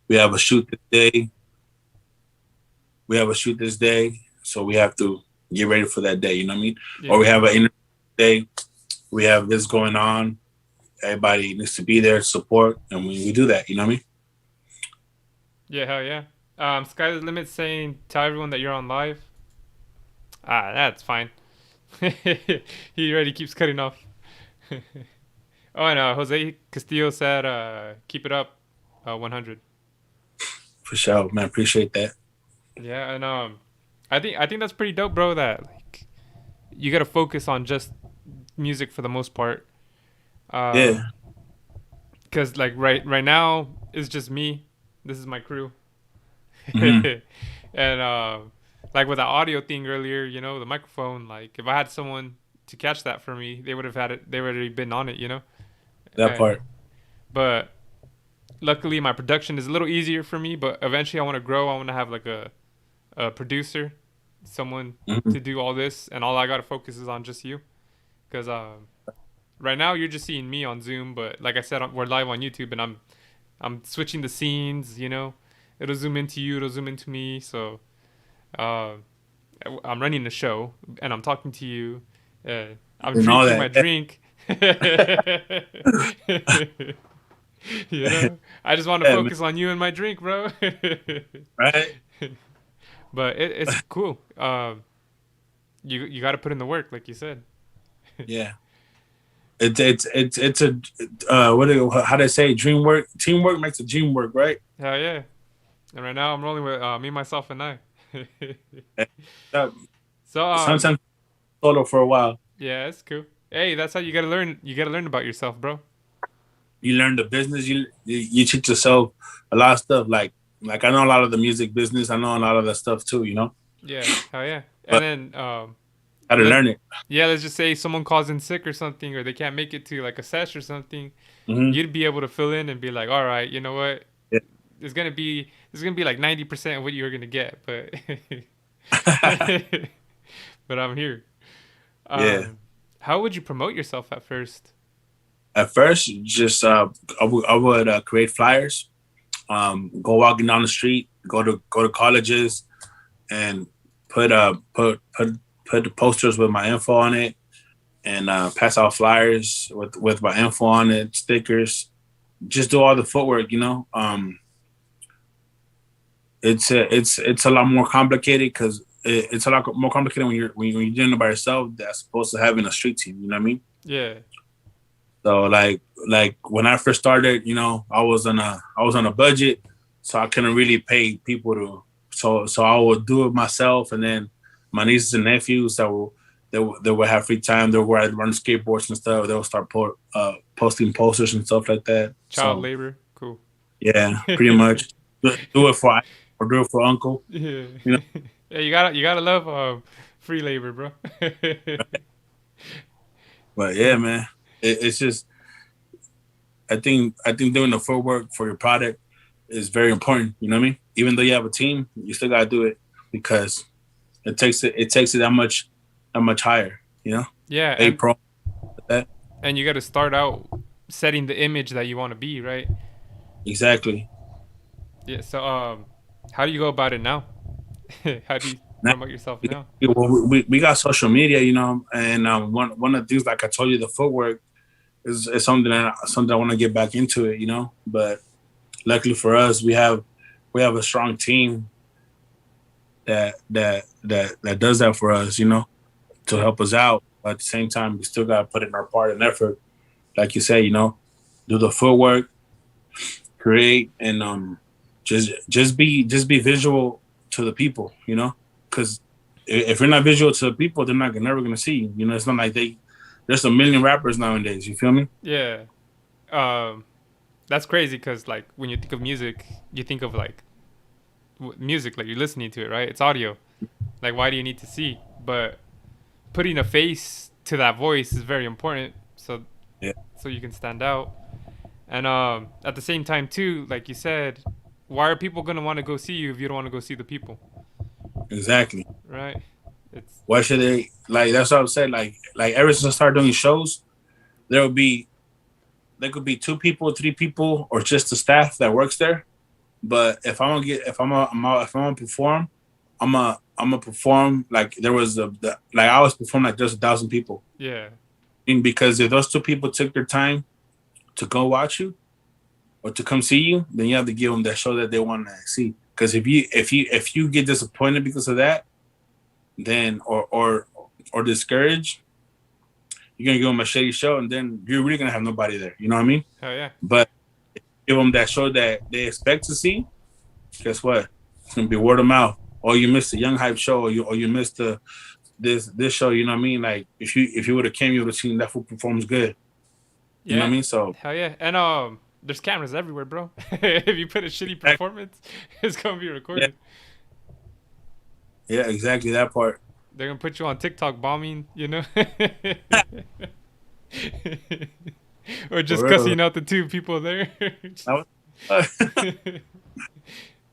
we have a shoot this day. We have a shoot this day, so we have to get ready for that day. You know what I mean? Or Yeah, we have an interview day. We have this going on. Everybody needs to be there to support, and we do that. You know what I mean? yeah, hell yeah. Sky the limit saying tell everyone that you're on live. Ah, that's fine. He already keeps cutting off. Oh, and Jose Castillo said, "Keep it up, 100." For sure, man. Appreciate that. Yeah, and I think that's pretty dope, bro. That like you gotta focus on just music for the most part. Yeah. Um, cause like right now it's just me. This is my crew, Hmm. and like with the audio thing earlier, the microphone. Like if I had someone to catch that for me, they would have had it. They would already been on it. That Uh, part. but luckily, my production is a little easier for me. But eventually, I want to grow. I want to have like a producer, someone Hmm. to do all this, and all I gotta focus is on just you. Because right now you're just seeing me on Zoom, but like I said, we're live on YouTube, and I'm switching the scenes. You know, it'll zoom into you, it'll zoom into me. So uh, I'm running the show, and I'm talking to you. I'm and all drinking my that. drink. You know, I just want to Yeah, man. focus on you and my drink, bro. Right? But it's cool. You got to put in the work, like you said. Yeah. It's a how they say dream work teamwork makes a dream work, right? Hell yeah! And right now I'm rolling with me, myself, and I. And, uh, So sometimes solo for a while. yeah, it's cool. Hey, that's how you gotta learn. You gotta learn about yourself, bro. You learn the business. You teach yourself a lot of stuff. Like I know a lot of the music business. I know a lot of that stuff too. You know, Yeah, hell yeah. And but then how to let learn it. yeah, let's just say someone calls in sick or something, or they can't make it to like a sesh or something. Hmm. You'd be able to fill in and be like, all right, you know what? Yeah. There's gonna be like 90% of what you were gonna get, but but I'm here. Yeah. Um, how would you promote yourself at first? At first, just I would create flyers. Go walking down the street. Go to colleges and put the posters with my info on it, and pass out flyers with my info on it, stickers. Just do all the footwork, you know. It's a lot more complicated because it's a lot more complicated when you're doing it by yourself. That's opposed to having a street team. You know what I mean? Yeah, So like when I first started, you know, I was on a budget, so I couldn't really pay people to. So I would do it myself, and then my nieces and nephews they would have free time. They would run skateboards and stuff. They would start posting posters and stuff like that. child So labor, cool. yeah, pretty much do it for or do it for uncle. Yeah, You know, yeah. You gotta love free labor, bro. but yeah, man, it's just I think doing the footwork for your product is very important. You know what I mean? Even though you have a team, you still gotta do it because it takes it that much higher. You know, Yeah, a pro that and you gotta start out setting the image that you want to be, right? exactly. Yeah. So how do you go about it now? How do you Now, promote yourself now? well, we got social media, you know, and one of the things like I told you, the footwork is something I want to get back into it, you know. But luckily for us, we have a strong team that does that for us, you know, to help us out. But at the same time, we still got to put in our part and effort, like you say, you know, do the footwork, create, and just be visual to the people, you know, because if you're not visual to the people, they're not never gonna see you. You know, it's not like there's a million rappers nowadays. You feel me? Yeah. Um, that's crazy because like when you think of music, you think of like music, like you're listening to it, right? It's audio. Like why do you need to see? But putting a face to that voice is very important. Yeah, So you can stand out. And at the same time too, like you said, why are people gonna want to go see you if you don't want to go see the people, exactly. right? It's Why should they like? That's what I'm saying. Like ever since I started doing shows, there will be there could be two people, three people, or just the staff that works there. But if I'm gonna perform, I'm gonna perform like there was like I always perform like there's 1,000 people. yeah, And because if those two people took their time to go watch you or to come see you, then you have to give them that show that they want to see. Because if you get disappointed because of that, then or discouraged, you're gonna give them a shitty show, and then you're really gonna have nobody there. You know what I mean? hell yeah, But give them that show that they expect to see. Guess what? It's gonna be word of mouth. Or you missed the Young Hype show, or you missed this show. You know what I mean? Like if you would have came, you would have seen that fool performs good. You know what I yeah, mean? So hell yeah. And there's cameras everywhere, bro. If you put a shitty performance, it's gonna be yeah, recorded. yeah, exactly that part. They're gonna put you on TikTok bombing, you know, or just For real. cussing out the two people there. That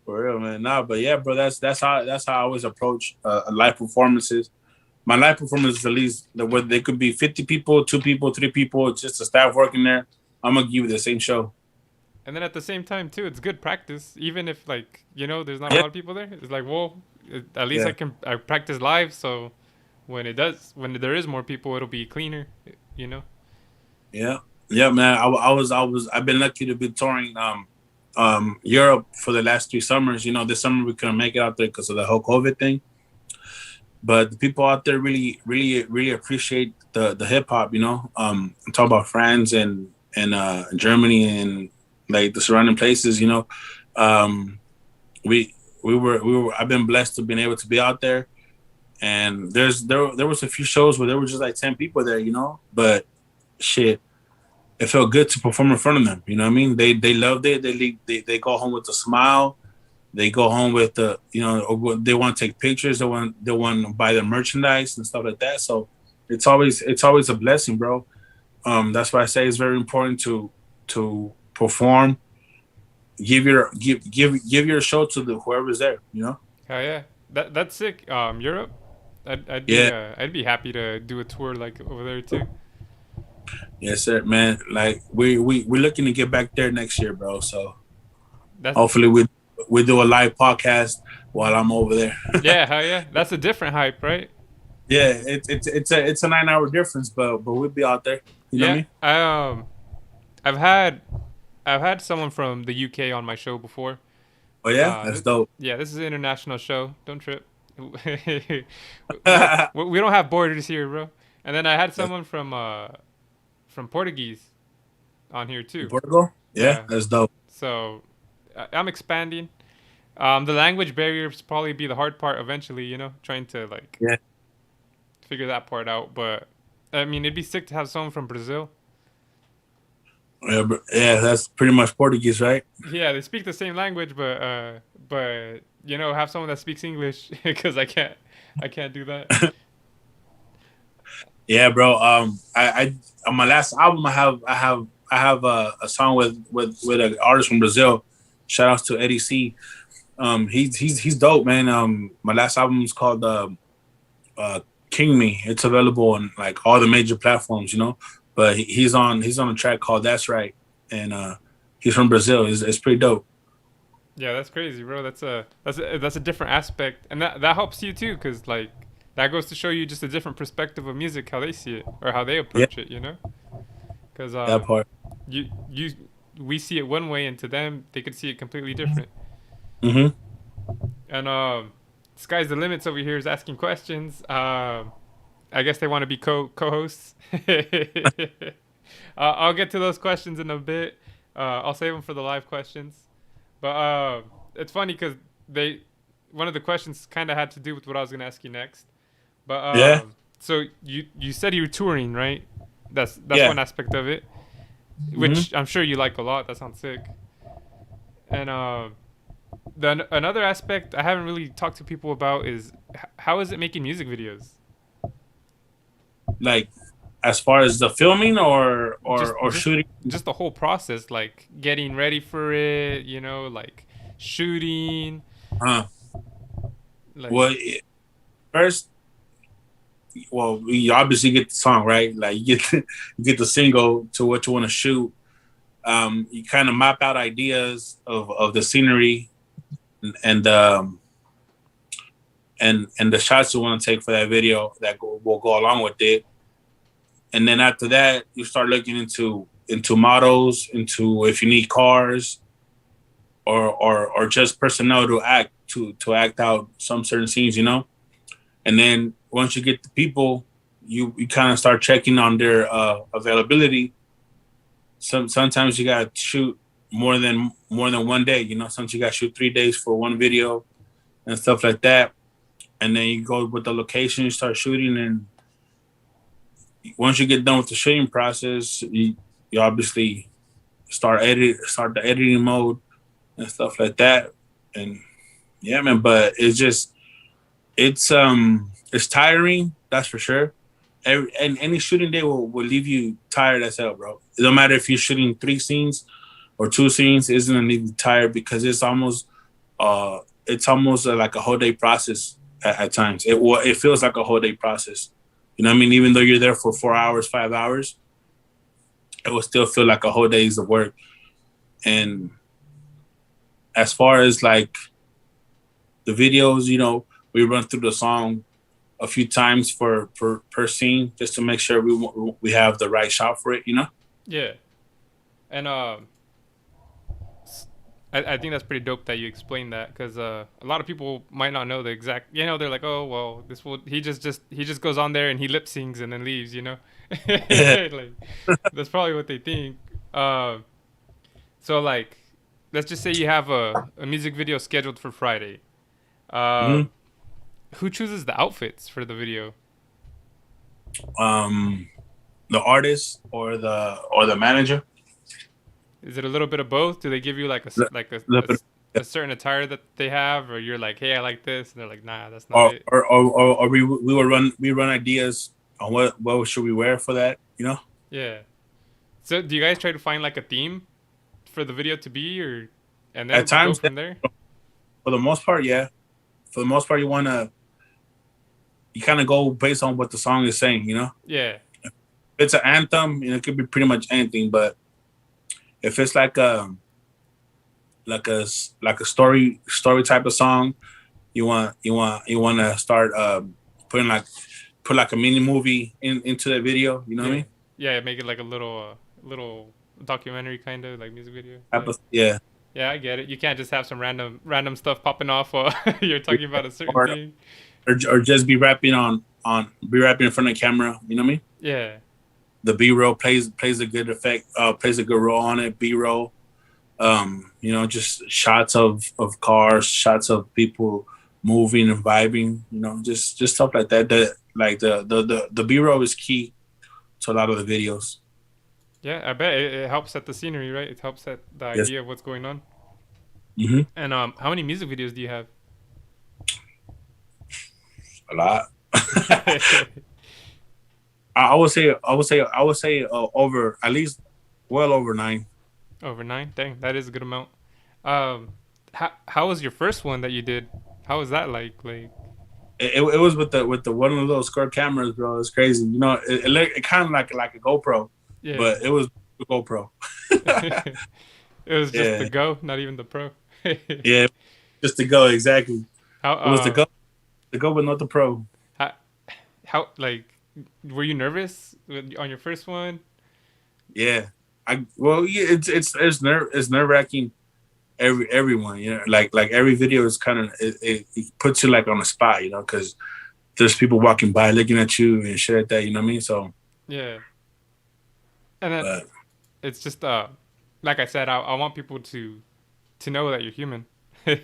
For real, man. Nah, but yeah, bro. That's how I always approach live performances. my live performance is at least where they could be 50 people, 2 people, 3 people, just the staff working there. I'm gonna give you the same show. And then at the same time too, it's good practice. Even if like there's not a Yeah, lot of people there, it's like at least yeah, I practice live. So when there is more people, it'll be cleaner. You know. yeah, yeah, man. I've been lucky to be touring Europe for the last 3 summers. This summer we couldn't make it out there because of the whole COVID thing. But the people out there really, really, really appreciate the hip hop. I'm talking about France and Germany and like the surrounding places. Um, we we were. I've been blessed to being able to be out there. And there was a few shows where there were just like 10 people there. But shit, it felt good to perform in front of them. You know what I mean? They loved it. They go home with a smile. They go home with they want to take pictures. They want to buy their merchandise and stuff like that. So it's always a blessing, bro. That's why I say it's very important to perform. Give your show to the whoever's there. Oh yeah, that's sick. Europe, Yeah. I'd be happy to do a tour like over there too. Yes, sir, man. Like we're looking to get back there next year, bro. So That's hopefully we do a live podcast while I'm over there. yeah, hell yeah. That's a different hype, right? Yeah, it's a 9 hour difference, but we'll be out there. You know what I Yeah, mean? I've had I've had someone from the UK on my show before. Oh yeah, that's Th- dope. yeah, this is an international show. Don't trip. We don't have borders here, bro. And then I had someone from Portuguese on here In too. Portugal? Yeah, Yeah. that's dope. So I'm expanding. The language barriers probably be the hard part eventually. Trying to like Yeah, figure that part out. But I mean, it'd be sick to have someone from Brazil. yeah, yeah. That's pretty much Portuguese, right? Yeah, they speak the same language, but have someone that speaks English because I can't do that. Yeah, bro. I on my last album, I have a song with an artist from Brazil. Shout outs to Eddie C. He's dope, man. My last album is called King Me. It's available on like all the major platforms. But he's on a track called That's Right, and he's from Brazil. It's pretty dope. Yeah, that's crazy, bro. That's a different aspect, and that helps you too, cause like that goes to show you just a different perspective of music, how they see it or how they Yeah, approach it. Cause that part. you we see it one way, and to them they could see it completely different. Hmm. And sky's the limits over here is asking questions. I guess they want to be co-hosts. I'll get to those questions in a bit. I'll save them for the live questions. But it's funny because they one of the questions kind of had to do with what I was gonna ask you next. But Yeah, so you said you were touring, right? That's yeah. one aspect of it, Hmm. which I'm sure you like a lot. That sounds sick. And another aspect I haven't really talked to people about is how is it making music videos? Like as far as the filming or Just or or just shooting. just the whole process, like getting ready for it. Like shooting, Uh, like well, first, well, you obviously get the song right. Like you get the single to what you want to shoot. You kind of map out ideas of the scenery and um, and the shots you want to take for that video that will go along with it. And then after that, you start looking into models, into if you need cars or just personnel to act out some certain scenes. And then once you get the people, you kind of start checking on their availability. Sometimes you gotta shoot more than one day. Sometimes you gotta shoot 3 days for one video and stuff like that. And then you go with the location, you start shooting, and once you get done with the shooting process, you obviously start the editing mode and stuff like that. And yeah, man, but it's tiring, that's for sure. And any shooting day will leave you tired as hell, bro. It don't matter if you're shooting 3 scenes or 2 scenes, it's gonna leave you tired because it's almost like a whole day process at times. It feels like a whole day process. You know what I mean? Even though you're there for 4 hours, 5 hours, it will still feel like a whole day's of work. And as far as like the videos, we run through the song a few times for per scene just to make sure we have the right shot for it. Yeah, and I think that's pretty dope that you explained that because a lot of people might not know the exact. They're like, oh well, this will he just goes on there and he lip syncs and then leaves. Like that's probably what they think. Uh, so like, let's just say you have a music video scheduled for Friday. hmm Um, who chooses the outfits for the video? um the artist or the manager. Is it a little bit of both? Do they give you like The, like the, a certain attire that they have, or you're like, hey, I like this, and they're like, nah, that's not or, it. or we run ideas on what should we wear for that. Yeah. So do you guys try to find like a theme for the video to be, or and At then go times, yeah, from there? for the most part, yeah. For the most part, you kind of go based on what the song is saying. Yeah. If it's an anthem, it could be pretty much anything. But if it's like a like a story type of song, you want to start putting put like a mini movie into the video. You know what I Yeah. mean? Yeah. Make it like a little documentary kind of like music video. Yeah. Yeah. Yeah, I get it. You can't just have some random stuff popping off while you're talking about a certain Or thing. or just be rapping in front of the camera. You know what I mean? Yeah. The B-roll plays a good effect, plays a good role on it. B-roll, just shots of cars, shots of people moving and vibing. Just stuff like that. The B-roll is key to a lot of the videos. Yeah, I bet it helps set the scenery, right? It helps set the Yes. idea of what's going on. hmm And how many music videos do you have? A lot. I would say over at least well over 9. Over 9? Dang, that is a good amount. How was your first one that you did? How was that like? Like, It was with the one of those square cameras, bro. It's crazy. It kind of like a GoPro, yeah. but it was a GoPro. It was just the Yeah, Go, not even the Pro. yeah, just to go exactly. how It was the go, but not the Pro. how, how like were you nervous on your first one? Yeah, yeah, it's nerve wracking. Everyone, like every video is kind of it puts you like on the spot, because there's people walking by looking at you and shit like that. You know what I mean? So, Yeah. And then but it's just like I said, I want people to know that you're human.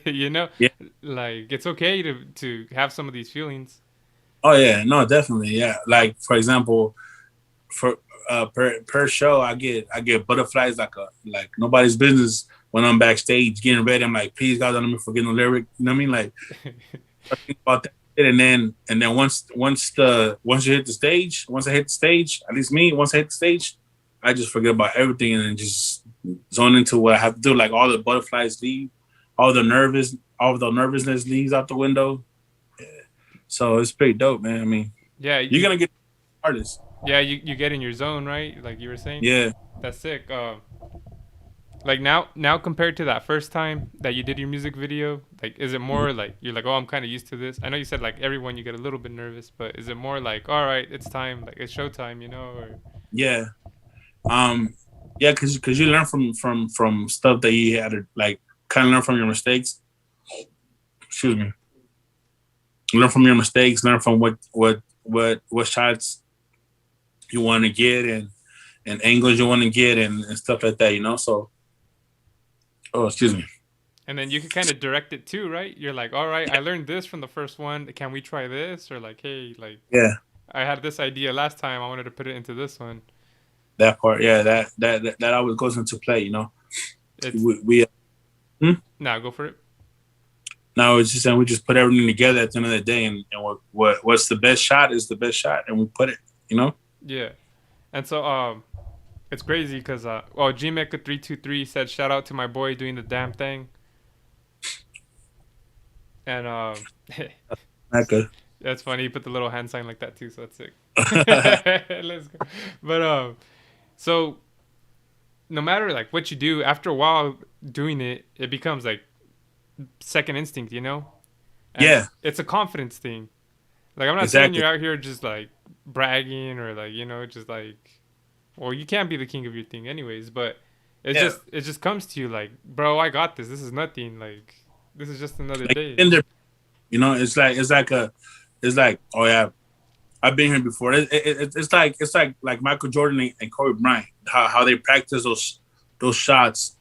you know, yeah, like it's okay to have some of these feelings. oh yeah, no, definitely, yeah. Like for example, for per show, I get butterflies like nobody's business when I'm backstage getting ready. I'm like, please God, don't let me forget no lyric. You know what I mean? Like I think about that, and then once I hit the stage, at least me, once I hit the stage, I just forget about everything and then just zone into what I have to do. Like all the butterflies leave, all the nervousness leaves out the window. Yeah. So it's pretty dope, man. I mean, yeah, you're gonna get artists. you get in your zone, right? Like you were saying. Yeah. That's sick. Like now compared to that first time that you did your music video, like is it Mhm. more like you're like, oh, I'm kind of used to this? I know you said like everyone you get a little bit nervous, but is it more like, all right, it's time, like it's showtime, or Yeah. Um, yeah, because you learn from stuff that you had to like kind of learn from your mistakes. Excuse me. Learn from your mistakes. Learn from what shots you want to get and angles you want to get and stuff like that. So, oh, excuse me. and then you can kind of direct it too, right? You're like, all right, I learned this from the first one. Can we try this? Or like, hey, like Yeah, I had this idea last time. I wanted to put it into this one. that part. Yeah, that always goes into play. It's We hmm? now go for it. Now it's just saying we just put everything together at the end of the day, and what's the best shot is the best shot, and we put it. Yeah, and so it's crazy because GMecca323 said shout out to my boy doing the damn thing, and Okay. That's funny. You put the little hand sign like that too, so that's sick. Yeah. Let's go. But so no matter like what you do, after a while doing it, it becomes like second instinct, you know, and Yeah. it's a confidence thing. Like I'm not saying Exactly. you're out here just like bragging or like just like, well, you can't be the king of your thing anyways, but Yeah. it just comes to you like, bro, I got this. This is nothing. Like this is just another Like day. in there, it's like oh yeah, I've been here before. It's like Michael Jordan and Kobe Bryant, how they practice those shots,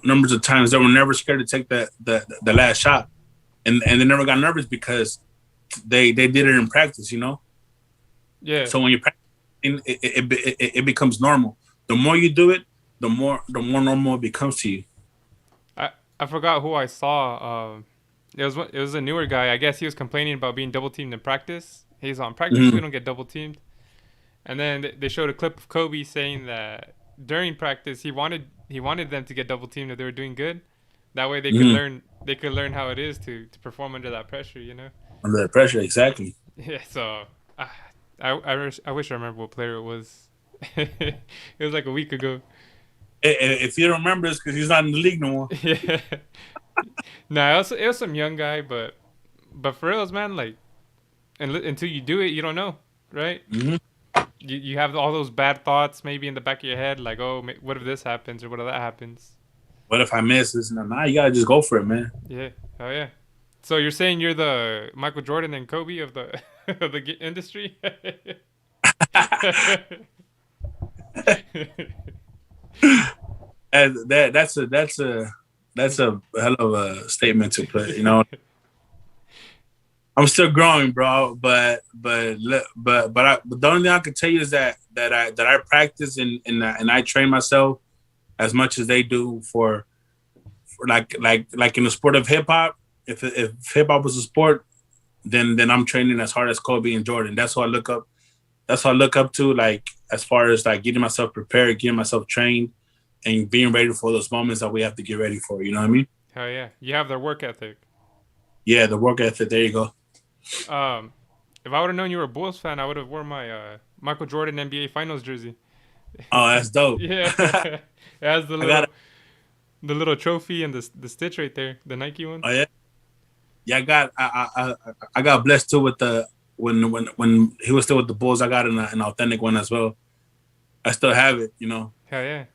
numbers of times. They were never scared to take the last shot, and they never got nervous because they did it in practice. Yeah, So when you're practicing, it becomes normal. The more you do it, the more normal it becomes to you. I I forgot who I saw. It was a newer guy. I guess he was complaining about being double teamed in practice. He's on practice. We Mm-hmm. don't get double teamed. And then they showed a clip of Kobe saying that during practice he wanted them to get double teamed if they were doing good. That way Mm-hmm. they could learn how it is to perform under that pressure. You know. Under that pressure, exactly. Yeah. So I wish I remember what player it was. It was like a week ago. If you don't remember, it's because he's not in the league no more. Yeah. Nah, it was some young guy, but for reals, man, like, until you do it, you don't know, right? Mm-hmm. You have all those bad thoughts maybe in the back of your head, like, oh, what if this happens or what if that happens? What if I miss this? Nah, you gotta just go for it, man. Yeah, oh yeah. So you're saying you're the Michael Jordan and Kobe of the of the industry? And that's a hell of a statement to put. I'm still growing, bro. But the only thing I can tell you is that I practice and I train myself as much as they do for like in the sport of hip hop. If hip hop was a sport, then I'm training as hard as Kobe and Jordan. That's what I look up. That's what I look up to. Like as far as like getting myself prepared, getting myself trained, and being ready for those moments that we have to get ready for. You know what I mean? Hell yeah, you have their work ethic. Yeah, the work ethic. There you go. Um, if I would have known you were a Bulls fan, I would have worn my Michael Jordan NBA Finals jersey. Oh, that's dope. Yeah, I it has got. the little trophy and the stitch right there, the Nike one. Oh yeah. Yeah, I got blessed too with the when he was still with the Bulls. I got an authentic one as well. I still have it. Hell yeah.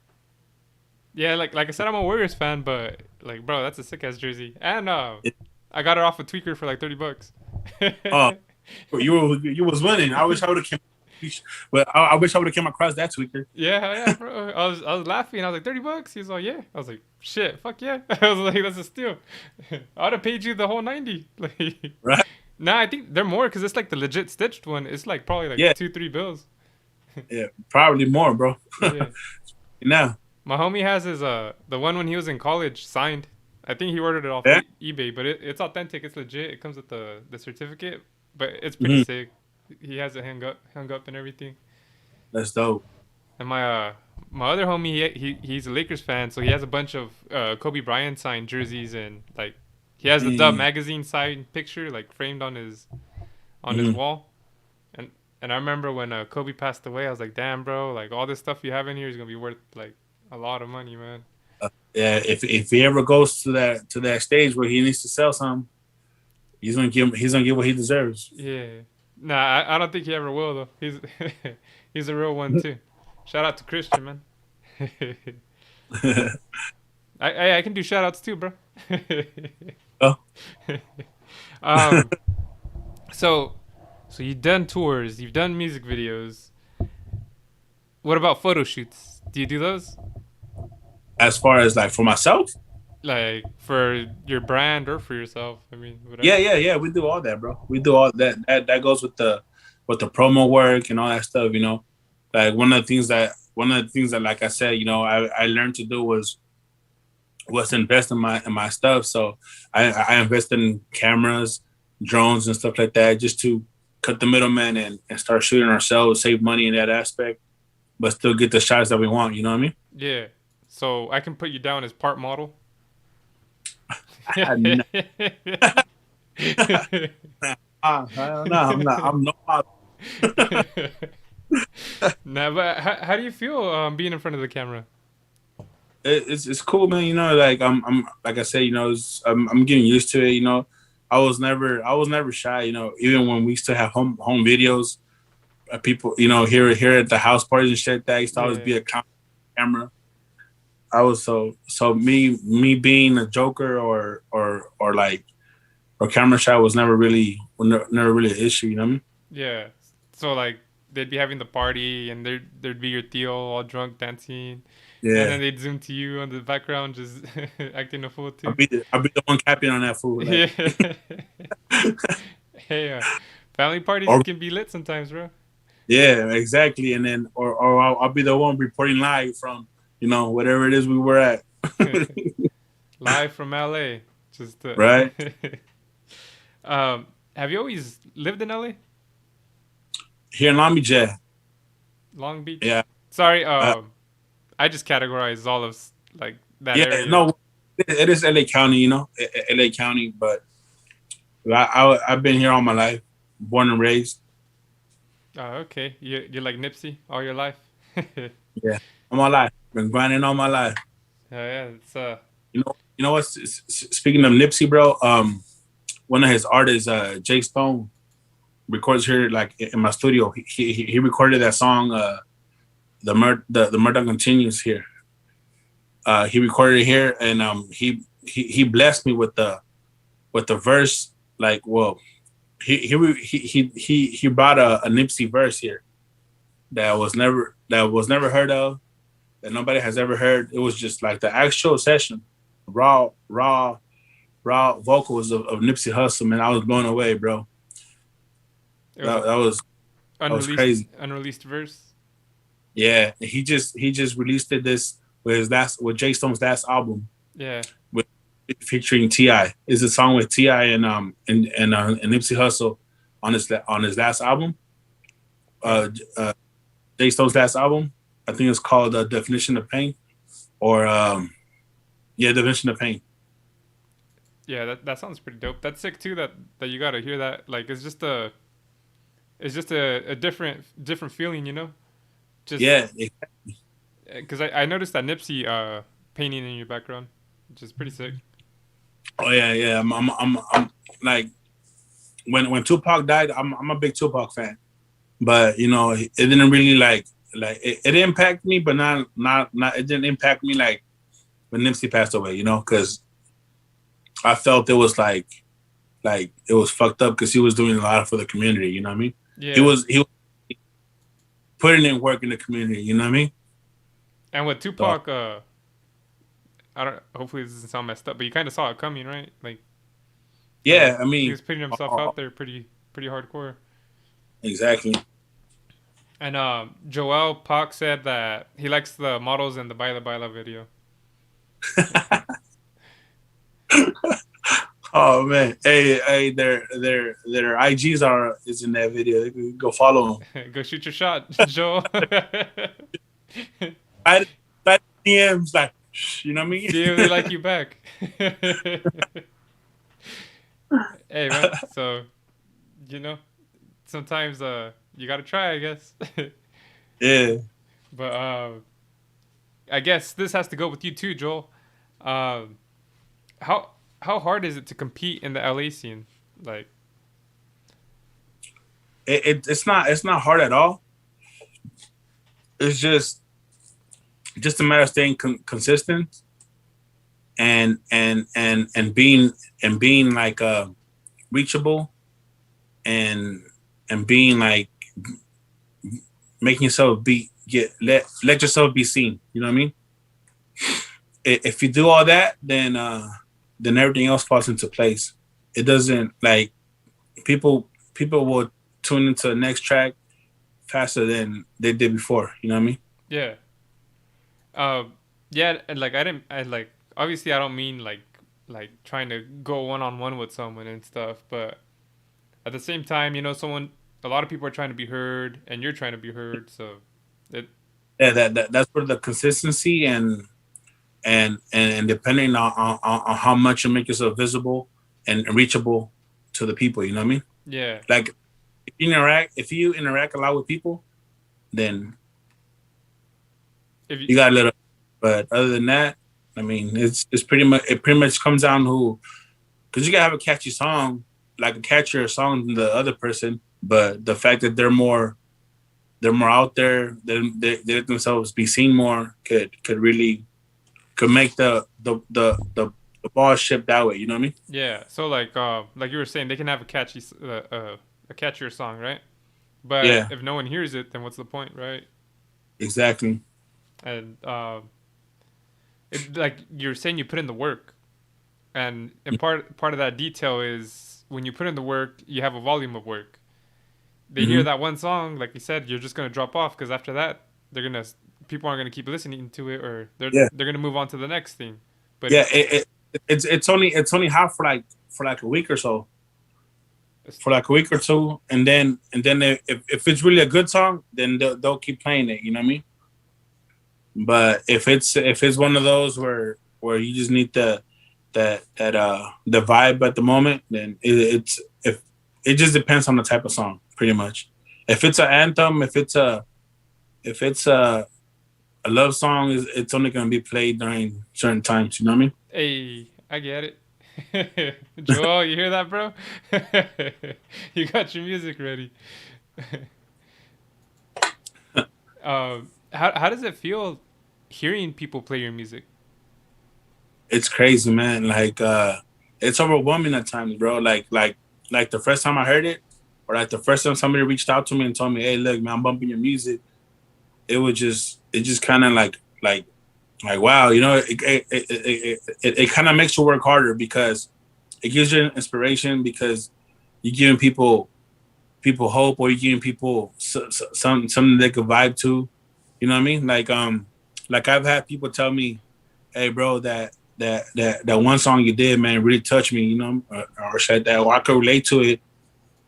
Yeah, like I said, I'm a Warriors fan, but like, bro, that's a sick ass jersey. And It, I got it off a tweaker for like $30. oh, you was winning. I wish I would have came, but I wish I would have came across that tweaker. Yeah, hell yeah, bro. I was laughing. I was like, $30. He's like, yeah. I was like, shit, fuck yeah. I was like, that's a steal. I'd have paid you the whole 90. Like, Right? nah, I think they're more because it's like the legit stitched one. It's like probably like Yeah, 2 3 bills. yeah, probably more, bro. Yeah. Now, My homie has his the one when he was in college signed. I think he ordered it off yeah, eBay, but it's authentic. It's legit. It comes with the certificate, but it's pretty hmm sick. He has it hung up and everything. that's dope. And my other homie, he's a Lakers fan, so he has a bunch of Kobe Bryant signed jerseys and like he has the Dub Mm-hmm. magazine signed picture like framed on his wall. And I remember when Kobe passed away, I was like, damn, bro, like all this stuff you have in here is gonna be worth like a lot of money, man. Yeah, if he ever goes to that stage where he needs to sell something, he's gonna get what he deserves. Yeah. Nah, I don't think he ever will though. He's he's a real one too. Shout out to Christian, man. I can do shout outs too, bro. Oh, um so you've done tours, you've done music videos. What about photo shoots? Do you do those? as far as like for myself, Like for your brand or for yourself? I mean, yeah, whatever. yeah, yeah, we do all that, bro. We do all that. That goes with the promo work and all that stuff. Like one of the things that like I said, I learned to do was invest in my stuff. So I invest in cameras, drones, and stuff like that, just to cut the middleman and start shooting ourselves, save money in that aspect, but still get the shots that we want. You know what I mean? Yeah. So I can put you down as part model. I, I don't know. I'm not. I'm no model. Nah, but how do you feel being in front of the camera? It's cool, man. You know, like I'm like I said, you know, I'm getting used to it. You know, I was never shy. You know, even when we used to have home videos, people, you know, here at the house parties and shit, that I used to always Yeah. be a camera. I was so me being a joker or like or camera shy was never really an issue. You know what I mean? Yeah. So like they'd be having the party and there'd be your tío all drunk dancing, and then Yeah, they'd zoom to you on the background just acting a fool too. I'll be the one capping on that fool. Like, Yeah. Hey, family parties or can be lit sometimes, bro. yeah, exactly. And then or I'll be the one reporting live from whatever it is we were at. Live from LA. Just Right have you always lived in LA? here in Long Beach. Yeah, Long Beach? yeah, Sorry, uh, I just categorize all of like that yeah. area. No, it is LA County. You know, LA County. But I've been here all my life, born and raised. Oh, okay. You're like Nipsey all your life. Oh Yeah, all my life. Been grinding all my life. yeah, it's You know what? Speaking of Nipsey, bro, one of his artists, Jake Stone, records here like in my studio. He recorded that song, the murder continues here. He recorded it here, and he blessed me with the verse. Like, well, he brought a Nipsey verse here that was never heard of, that nobody has ever heard. It was just like the actual session, raw vocals of Nipsey Hussle, man. I was blown away, bro. it was That, a that was that was crazy. unreleased verse. Yeah, he just released it this with Jay Stone's last album Yeah. with featuring Ti. Is a song with Ti and Nipsey Hussle on his last album. Uh, Uh, uh, Jay Stone's last album. I think it's called Definition of Pain, or yeah, Definition of Pain. yeah, that sounds pretty dope. That's sick too. That you gotta hear that. Like it's just a different feeling, you know. Just Yeah, because I noticed that Nipsey painting in your background, which is pretty sick. oh yeah, yeah. I'm like when Tupac died, I'm a big Tupac fan, but it didn't really like it impacted me, but not it didn't impact me like when Nipsey passed away, because I felt it was like it was fucked up because he was doing a lot for the community. You know what I mean? He Yeah. was he was putting in work in the community. You know what I mean? And with So Tupac, I don't. Hopefully, this doesn't sound messed up, but you kind of saw it coming, right? Like yeah, I he mean, was putting himself out there pretty hardcore. exactly. And Joel Pac said that he likes the models in the Baila Baila video. Oh man, hey, their IGs is in that video. You can go follow them. Go shoot your shot, Joel. I DMs like, you know what I mean? See if they like you back. Hey man, so you know sometimes you gotta try, I guess. Yeah. But I guess this has to go with you too, Joel. Um, how hard is it to compete in the LA scene? Like, It's not hard at all. It's just a matter of staying consistent and being like reachable and being like making yourself let yourself be seen. You know what I mean? If you do all that, then everything else falls into place. It doesn't like people will tune into the next track faster than they did before. You know what I mean? yeah, um, yeah, and like I like obviously I don't mean like trying to go one on one with someone and stuff, but at the same time, you know, a lot of people are trying to be heard, and you're trying to be heard, so it Yeah, that's where the consistency and depending on how much you make yourself visible and reachable to the people. You know what I mean? Yeah. Like if you interact a lot with people, then If you you got a little. But other than that, I mean, it's pretty much it pretty much comes down to because you gotta have a catchy song, like a catchier song than the other person. But the fact that they're more out there, they let themselves be seen more, could really could make the ball ship that way. You know what I mean? yeah, so like you were saying, they can have a catchier song, right? But Yeah, if no one hears it, then what's the point, right? exactly. And like you're saying, you put in the work, and part of that detail is when you put in the work, you have a volume of work. They hear Hmm. that one song, like you said, you're just gonna drop off because after that, they're gonna people aren't gonna keep listening to it, or Yeah, they're gonna move on to the next thing. But yeah. if It's only hot for like a week or so, it's, for like a week or two, and then if it's really a good song, then they'll keep playing it. You know what I mean? But if it's one of those where you just need the vibe at the moment, then it's if it just depends on the type of song, pretty much. If it's an anthem, if it's a love song, it's only gonna be played during certain times. You know what I mean? hey, I get it. Joel, you hear that, bro? You got your music ready. How does it feel hearing people play your music? It's crazy, man. Like it's overwhelming at times, bro. Like the first time I heard it, or like the first time somebody reached out to me and told me, "Hey, look, man, I'm bumping your music." It just kind of like wow, you know, it kind of makes you work harder because it gives you inspiration because you're giving people hope, or you're giving people something they could vibe to. You know what I mean? Like I've had people tell me, "Hey, bro, that one song you did, man, really touched me." You know, or said that, or I could relate to it,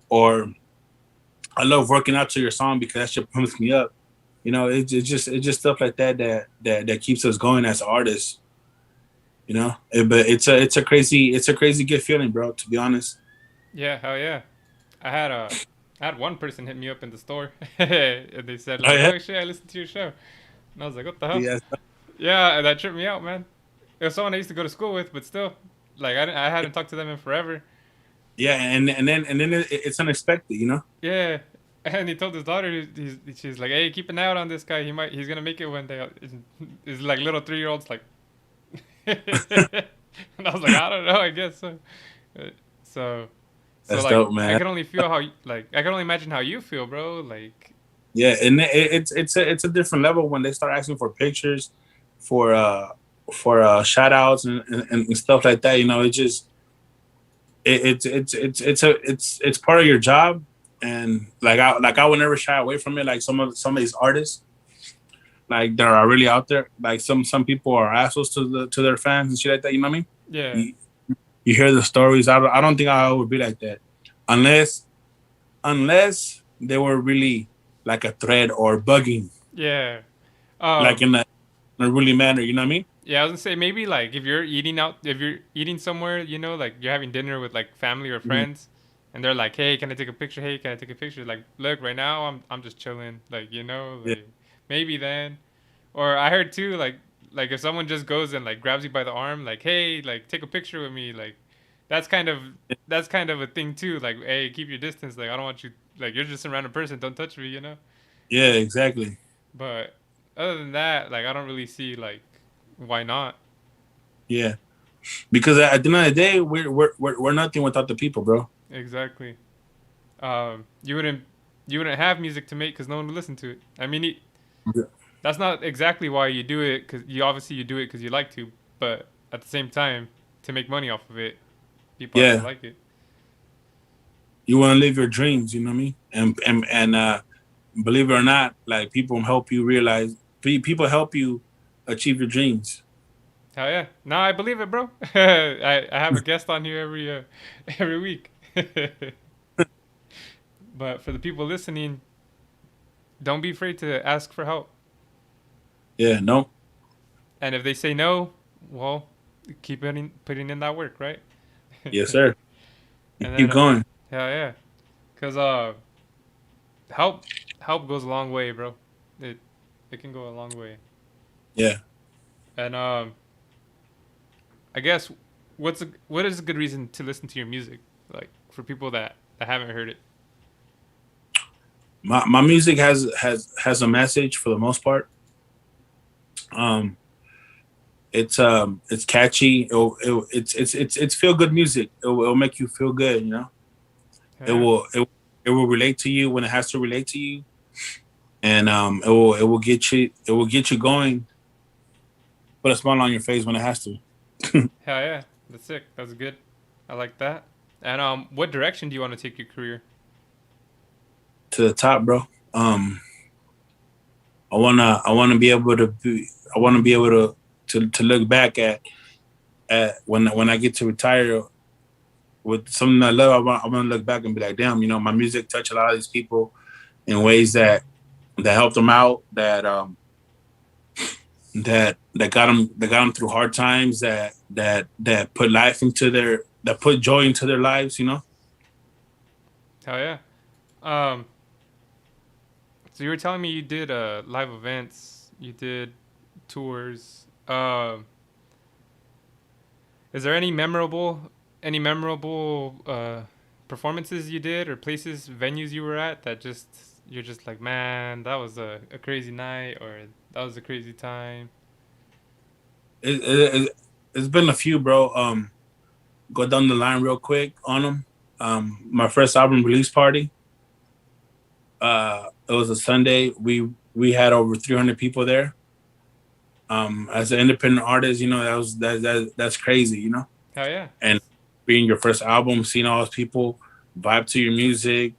or I love working out to your song because that shit pumps me up. You know, it's just stuff like that keeps us going as artists. You know, but it's a crazy good feeling, bro. To be honest. Yeah, hell yeah. I had a I had one person hit me up in the store, and they said Oh like, yeah, "Oh shit, I listened to your show," and I was like, "What the hell?" yeah, Yeah, and that tripped me out, man. It was someone I used to go to school with, but still, like I hadn't talked to them in forever. yeah, and then it's unexpected. You know. Yeah, and he told his daughter, she's like, "Hey, keep an eye out on this guy. He's gonna make it one day." It's like little 3-year-olds like, and I was like, I don't know, I guess so. Uh, So, so That's like dope, I man. can only feel how like I can only imagine how you feel, bro. Like, Yeah, and it's a different level when they start asking for pictures, for shout outs and stuff like that. You know, it just it's part of your job, and like I would never shy away from it. Like some of these artists, like that are really out there. Like some people are assholes to their fans and shit like that. You know what I mean? yeah, You, you hear the stories. I don't think I would be like that, unless they were really like a threat or bugging, yeah. like Um, in a really manner. You know what I mean? yeah, I was gonna say maybe like if you're eating out, if you're eating somewhere, like you're having dinner with like family or Mhm. friends, and they're like, "Hey, can I take a picture? Hey, can I take a picture?" Like, look, right now I'm just chilling, like Yeah, like maybe then. Or I heard too, like if someone just goes and like grabs you by the arm, like, "Hey, like take a picture with me," like that's kind of that's kind of a thing too. Like, hey, keep your distance. Like, I don't want you. Like, you're just a random person. Don't touch me. yeah, exactly. But other than that, like, I don't really see like why not. Yeah, because at the end of the day, we're nothing without the people, bro. Exactly. You wouldn't have music to make because no one would listen to it. I mean, that's not exactly why you do it because you do it because you like to, but at the same time, to make money off of it, people have to Yeah, like it. you want to live your dreams. You know what I mean? And believe it or not, like people help you realize. People help you achieve your dreams. Hell yeah! No, I believe it, bro. I have a guest on here every week. But for the people listening, don't be afraid to ask for help. Yeah, no, And if they say no, well, keep putting in that work, right? yes, sir. And then keep going. yeah, cause help help goes a long way, bro. It it can go a long way. Yeah. And I guess what is a good reason to listen to your music, like for people that haven't heard it. My music has a message for the most part. Um, it's catchy. It's feel good music. It'll make you feel good. You know, it Yeah, will it, it will relate to you when it has to relate to you, and it will get you going. Put a smile on your face when it has to. yeah, that's sick. That's good. I like that. And what direction do you want to take your career? To the top, bro. Um, I wanna be able to be. I want to be able to look back at when I get to retire with something I love. I want to look back and be like, damn, my music touched a lot of these people in ways that helped them out, that got them through hard times, that put life into their that put joy into their lives. Hell yeah. Um, so you were telling me you did live events, you did tours. Is there any memorable performances you did or places, venues you were at that just you're just like, man, that was a crazy night or that was a crazy time. it, it, it's been a few, bro. Go down the line real quick on them. My first album release party. It was a Sunday. We had over 300 people there. As an independent artist, that's crazy, Hell yeah. and being your first album, seeing all those people vibe to your music,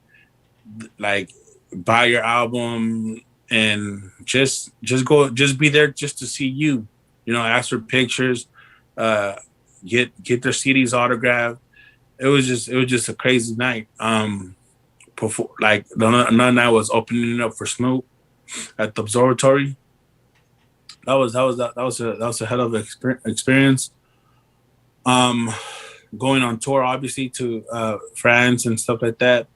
like buy your album, and just be there just to see you. Ask for pictures, uh, get their CDs autographed. It was just a crazy night. Before, like another night was opening it up for Snoop at the Observatory. That was a hell of an experience. Um, Going on tour, obviously, to France and stuff like that.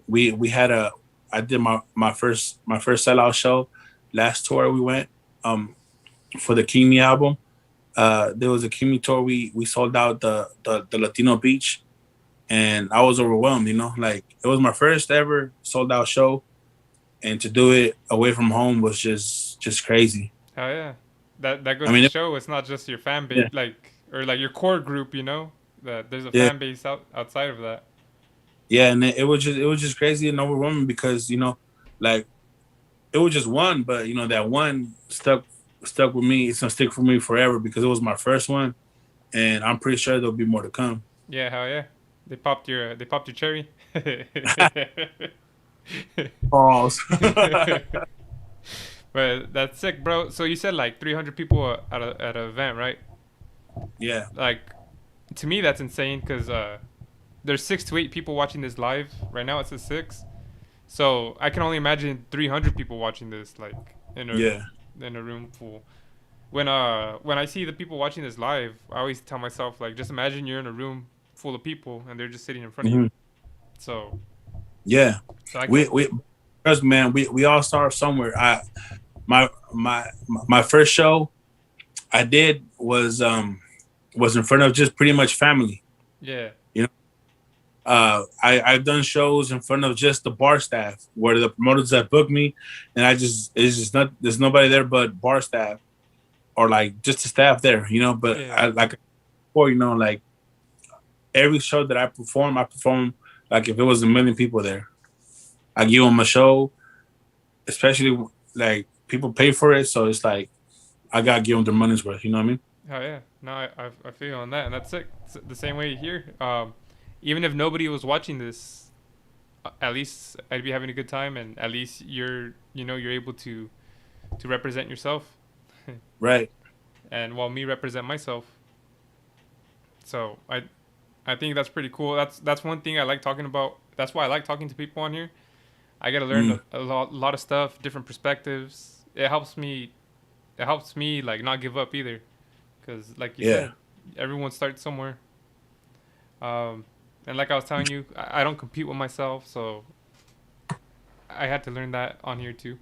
We had a I did my first sellout show last tour we went for the Kimi album. There was a Kimi tour. We sold out the Latino Beach, and I was overwhelmed. Like it was my first ever sold out show, and to do it away from home was just crazy. Hell yeah. That I goes to mean, show it's not just your fan base, yeah, like or like your core group, that there's a yeah, fan base outside of that. yeah, and it was just crazy and overwhelming because like it was just one, but that one stuck with me. It's gonna stick for me forever because it was my first one, and I'm pretty sure there'll be more to come. Yeah, hell yeah. They popped your cherry. Pause. But that's sick, bro. So you said like 300 people at an event, right? Yeah. Like to me that's insane because there's 6 to 8 people watching this live right now. It says 6, so I can only imagine 300 people watching this like in a Yeah. in a room full. When I see the people watching this live, I always tell myself like, just imagine you're in a room full of people and they're just sitting in front of you. Hmm. So Yeah. so I We can't. we trust me, man. We all start somewhere. My first show I did was in front of just pretty much family. Yeah. You know, I've done shows in front of just the bar staff where the promoters that booked me, and it's just not there's nobody there but bar staff or like just the staff there. But Yeah. I like before, like every show that I perform like if it was a million people there. I give them a show, especially like people pay for it, so it's like I gotta give them their money's worth. You know what I mean? Oh yeah. No, I feel you on that, and that's it. It's the same way here. Even if nobody was watching this, at least I'd be having a good time, and at least you're able to represent yourself, Right. and while me represent myself. So I think that's pretty cool. That's one thing I like talking about. That's why I like talking to people on here. I get to learn Mm, a lot of stuff, different perspectives. It helps me like not give up either, because like you yeah. said, everyone starts somewhere. Um, And like I was telling you, I don't compete with myself, so I had to learn that on here too.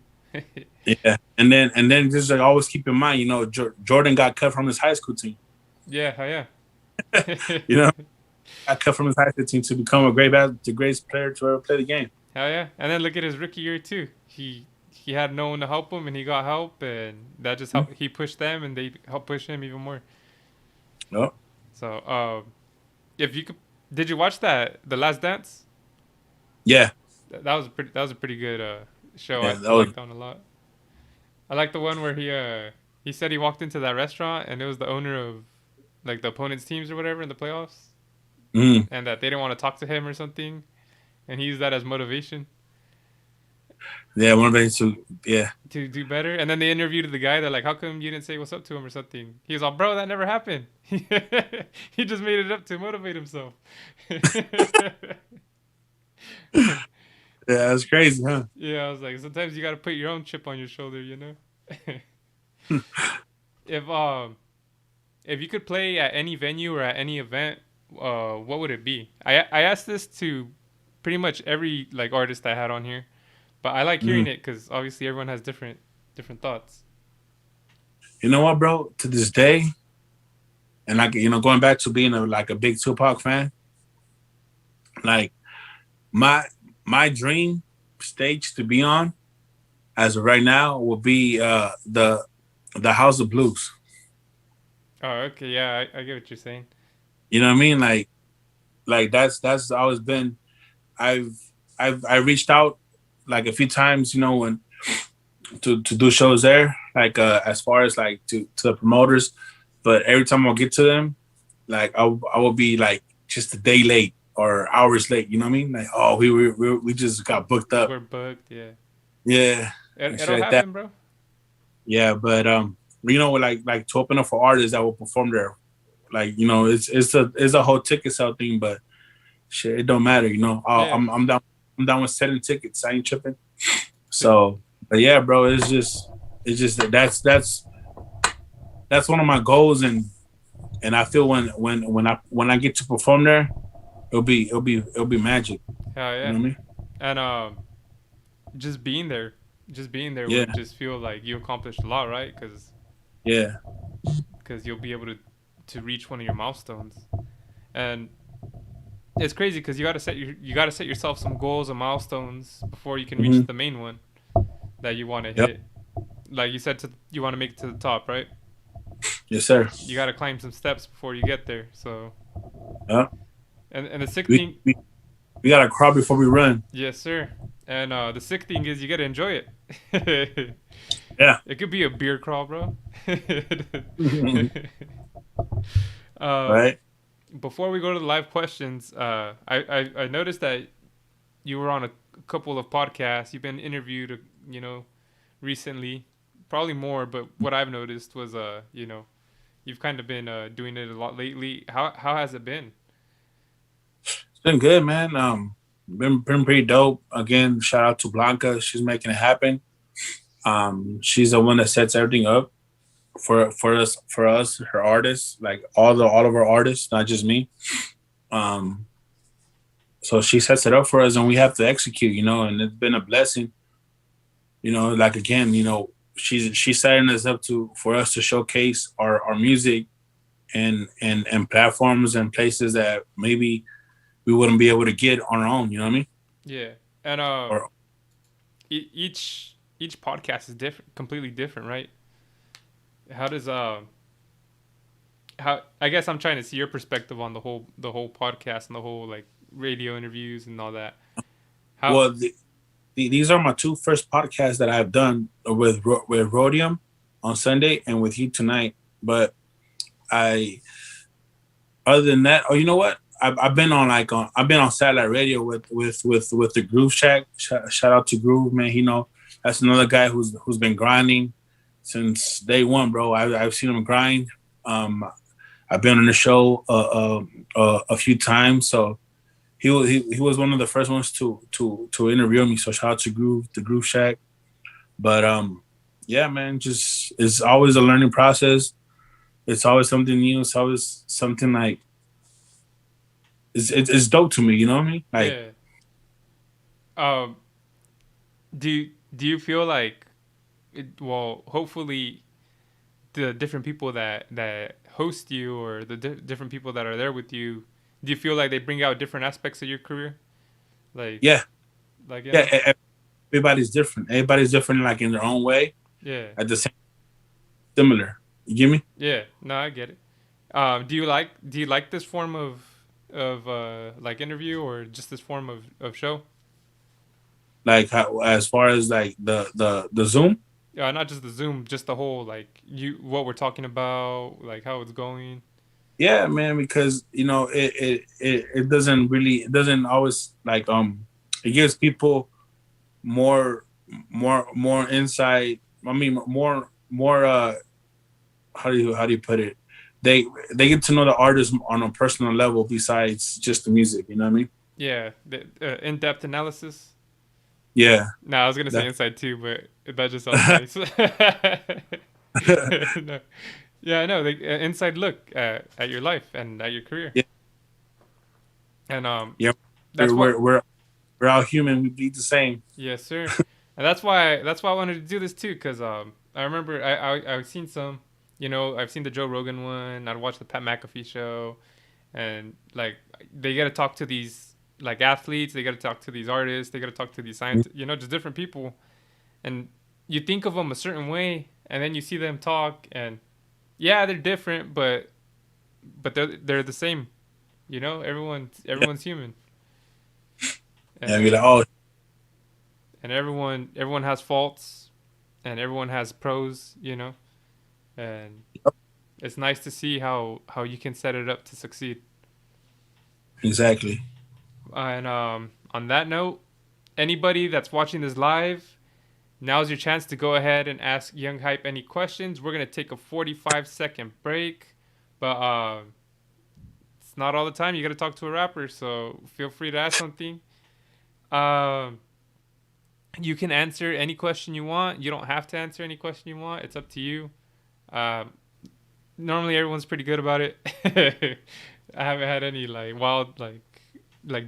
Yeah, and then just like always keep in mind, you know, Jordan got cut from his high school team. Yeah, hell yeah. You know, got cut from his high school team to become the greatest player to ever play the game. Hell yeah. And then look at his rookie year too. He had no one to help him, and he got help, and that just helped. He pushed them, and they helped push him even more. No, So, if you could, did you watch that The Last Dance? yeah, That was a pretty good show. yeah, I liked that one a lot. I like the one where he said he walked into that restaurant and it was the owner of like the opponent's teams or whatever in the playoffs, mm, and that they didn't want to talk to him or something, and he used that as motivation yeah. One of the yeah, to do better. And then they interviewed the guy. They're like, "How come you didn't say what's up to him or something?" He was like, "Bro, that never happened. He just made it up to motivate himself." yeah. That's crazy, huh? Yeah, I was like, sometimes you got to put your own chip on your shoulder, you know. if if you could play at any venue or at any event, what would it be? I asked this to pretty much every like artist I had on here, but I like hearing Mm. it because obviously everyone has different thoughts. You know what, bro? To this day, and like you know, going back to being a big Tupac fan, like my my dream stage to be on as of right now will be the House of Blues. Oh, okay, yeah, I get what you're saying. You know what I mean? Like that's always been. I've I reached out like a few times, you know, when to do shows there, like as far as like to the promoters, but every time I'll get to them, like I will be like just a day late or hours late. You know what I mean? Like oh we just got booked up. We're booked, yeah. Yeah, and shit It'll like that. happen, bro. Yeah, but you know, like to open up for artists that will perform there, like you know, it's a whole ticket sale thing, but shit, it don't matter. You know, Yeah, I'm down with selling tickets. I ain't tripping. So, but yeah, bro, it's just that's one of my goals, and I feel when I get to perform there, it'll be magic. hell You yeah. know what I mean? And just being there, just being there Yeah, would just feel like you accomplished a lot, right? yeah. Because you'll be able to reach one of your milestones. And it's crazy because you got to set yourself some goals and milestones before you can reach Mm-hmm. the main one that you want to Yep. hit. Like you said, you want to make it to the top, right? Yes, sir. You got to climb some steps before you get there. So, Yeah. and the sick We, thing, we we gotta crawl before we run. yes, sir. And the sick thing is you got to enjoy it. Yeah. It could be a beer crawl, bro. um, Right. before we go to the live questions, I noticed that you were on a couple of podcasts. You've been interviewed, you know, recently, probably more. But what I've noticed was, you know, you've kind of been doing it a lot lately. How has it been? It's been good, man. Been pretty dope. Again, shout out to Blanca. She's making it happen. She's the one that sets everything up for us, her artists, like all of our artists, not just me. Um, so she sets it up for us, and we have to execute, you know. And it's been a blessing, you know. Like again, you know, she's setting us up to for us to showcase our music and platforms and places that maybe we wouldn't be able to get on our own. You know what I mean? Yeah, and Or each podcast is different, completely different, right? How does how I guess I'm trying to see your perspective on the whole podcast and the whole like radio interviews and all that. How well, these are my two first podcasts that I've done with Rhodium on Sunday and with you tonight. But I, other than that, oh, you know what? I've been on I've been on satellite radio with the Groove Shack. Shout out to Groove, man. You know, that's another guy who's been grinding since day one, bro. I've seen him grind. Um, I've been on the show a few times, so he was one of the first ones to interview me. So shout out to the Groove Shack. But yeah, man, just it's always a learning process. It's always something new. It's always something like it's dope to me. You know what I mean? Like, Yeah. Um. Do you feel like well, hopefully the different people that host you or the different people that are there with you, do you feel like they bring out different aspects of your career? Like yeah, like you yeah. know? Everybody's different. Everybody's different, like in their own way. Yeah. At the same, similar. You get me? Yeah. No, I get it. Do you like this form of like interview or just this form of show? Like how, as far as like the Zoom. Not just the Zoom, just the whole like you what we're talking about, like how it's going. Yeah, man, because it doesn't always like it gives people more more insight. I mean more how do you put it? They they get to know the artist on a personal level besides just the music. You know what I mean? Yeah, the in-depth analysis. Yeah, Nah, I was gonna say that, inside too, but that just sounds nice. No. Yeah, I know. The inside look at your life and at your career, yeah, and yeah. that's what. We're all human. We bleed the same. Yes, sir. And that's why I wanted to do this too, cause I remember I've seen some, you know, I've seen the Joe Rogan one. I'd watch the Pat McAfee show, and like they got to talk to these like athletes, they got to talk to these artists, they got to talk to these scientists, you know, just different people, and you think of them a certain way, and then you see them talk, and yeah, they're different, but they're the same, you know. Yeah, Everyone's human, yeah. Be like, and oh, everyone has faults, and everyone has pros, you know, and it's nice to see how you can set it up to succeed. exactly. And on that note, anybody that's watching this live, now's your chance to go ahead and ask Young Hype any questions. We're gonna take a 45-second break, but it's not all the time. You gotta talk to a rapper, so feel free to ask something. Um, you can answer any question you want. You don't have to answer any question you want. It's up to you. Um, Normally everyone's pretty good about it. I haven't had any like wild like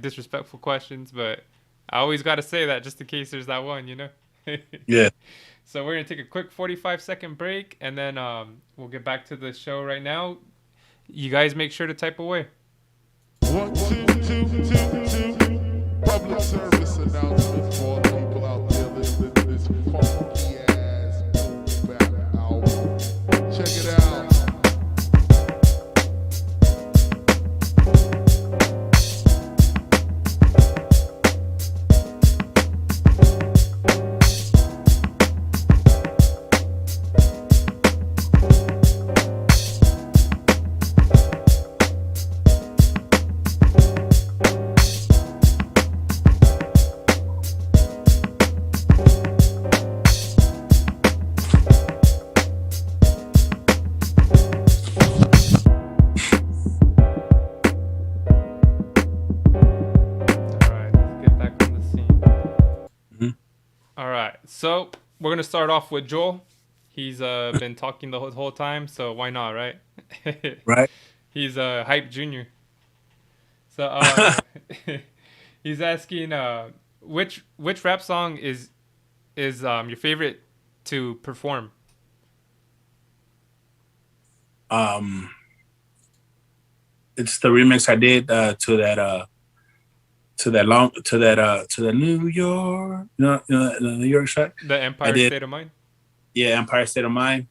disrespectful questions, but I always got to say that just in case there's that one, you know. Yeah. So we're gonna take a quick 45-second break, and then we'll get back to the show right now. You guys make sure to type away. One, two, two, two, two. Public service announcement for all the people out there listening to this funky ass boom bap album. Check it out. All right, let's get back on the scene. Mhm. All right, so we're gonna start off with Joel. He's been talking the whole time, so why not, right? Right. He's a hype junior. So he's asking which rap song is your favorite to perform? um, it's the remix I did to the New York, the New York track. The I Empire did, State of Mind. yeah, Empire State of Mind.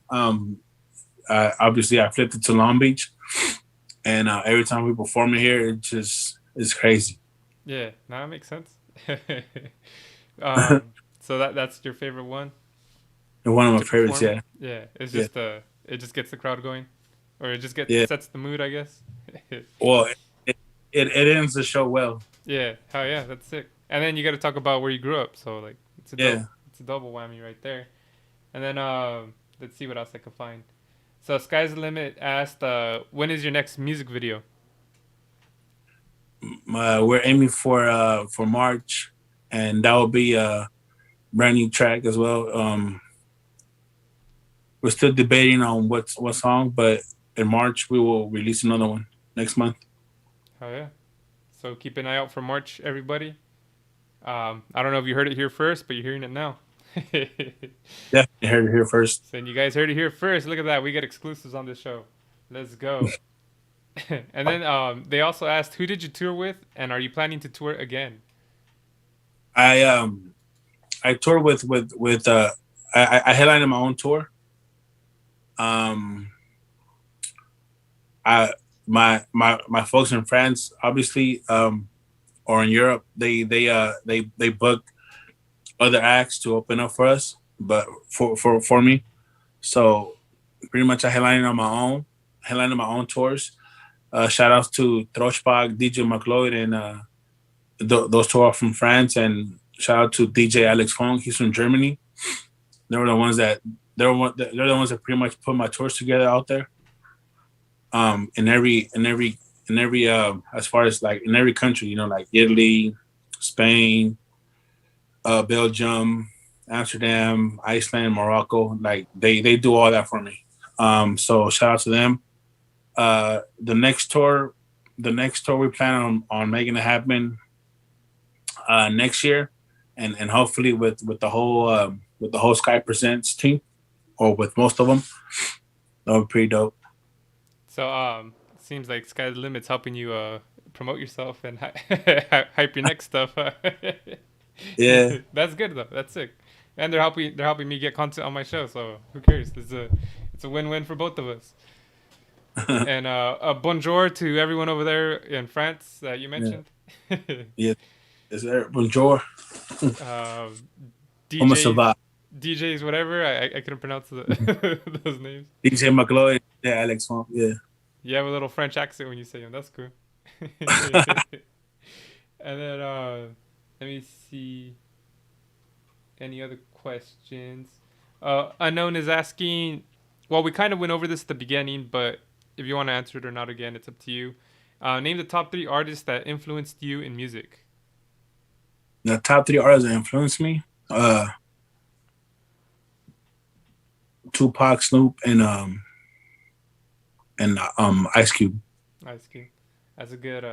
Obviously I flipped it to Long Beach, and every time we perform it here, it just it's crazy. Yeah, now that makes sense. um, so that's your favorite one And one of my to favorites, perform? yeah, Yeah, it's yeah, just it just gets the crowd going, or it just yeah. sets the mood, I guess. Well, it ends the show well. Yeah, hell yeah, that's sick. And then you got to talk about where you grew up, so like Yeah. it's a double whammy right there. And then let's see what else I can find. So Sky's the Limit asked, when is your next music video? We're aiming for March, and that will be a brand new track as well. We're still debating on what song, but in March we will release another one next month. Oh yeah. So keep an eye out for March, everybody. I don't know if you heard it here first, but you're hearing it now. Definitely heard it here first. So you guys heard it here first. Look at that. We get exclusives on this show. Let's go. And then they also asked, who did you tour with, and are you planning to tour again? I toured with I headlined my own tour. I my folks and friends obviously or in Europe they book other acts to open up for us, but for me. So pretty much I headlining my own tours. Shout outs to Trochbach, DJ McLeod, and those two are from France, and shout out to DJ Alex Fong. He's from Germany. They were the ones that they're the ones that pretty much put my tours together out there. In every as far as like in every country, you know, like Italy, Spain, Belgium, Amsterdam, Iceland, Morocco. Like they do all that for me. So shout out to them. The next tour we plan on making it happen next year, and hopefully with the whole Sky Presents team, or with most of them. That would be pretty dope. So seems like Sky's the Limit's helping you promote yourself and hype your next stuff. Yeah. That's good though. That's sick. And they're helping me get content on my show. So who cares? It's a win-win for both of us. And a bonjour to everyone over there in France that you mentioned. Yeah. Is there bonjour? DJs, whatever. I couldn't pronounce those names. DJ McLeod, yeah, Alex Fong, yeah. You have a little French accent when you say them. That's cool. And then let me see. Any other questions? Unknown is asking. Well, we kind of went over this at the beginning, but if you want to answer it or not, again, it's up to you. Name the top 3 artists that influenced you in music. The top 3 artists that influenced me, Tupac, Snoop, and Ice Cube. Ice Cube, that's a good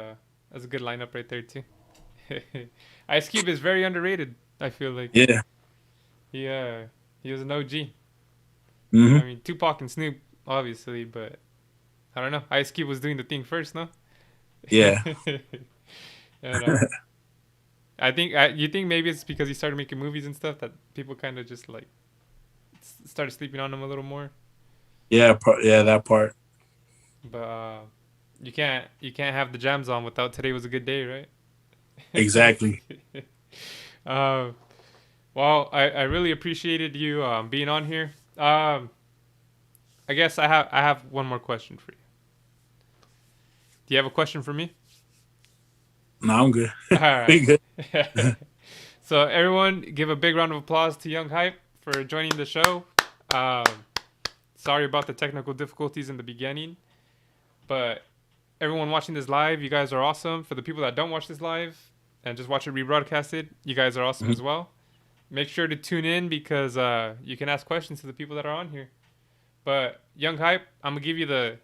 lineup right there too. Ice Cube is very underrated. I feel like. Yeah. He was an OG. Mm-hmm. I mean, Tupac and Snoop, obviously, but I don't know. Ice Cube was doing the thing first, no? Yeah. And, I think you think maybe it's because he started making movies and stuff that people kind of just like started sleeping on him a little more. Yeah, that part. But you can't have the jams on without Today Was a Good Day, right? Exactly. Well, I really appreciated you being on here. I guess I have one more question for you. Do you have a question for me? No, I'm good. All right. Be good. So everyone, give a big round of applause to Young Hype for joining the show. Sorry about the technical difficulties in the beginning, but everyone watching this live, you guys are awesome. For the people that don't watch this live and just watch it rebroadcasted, you guys are awesome as well. Make sure to tune in because you can ask questions to the people that are on here. But Young Hype, I'm gonna give you the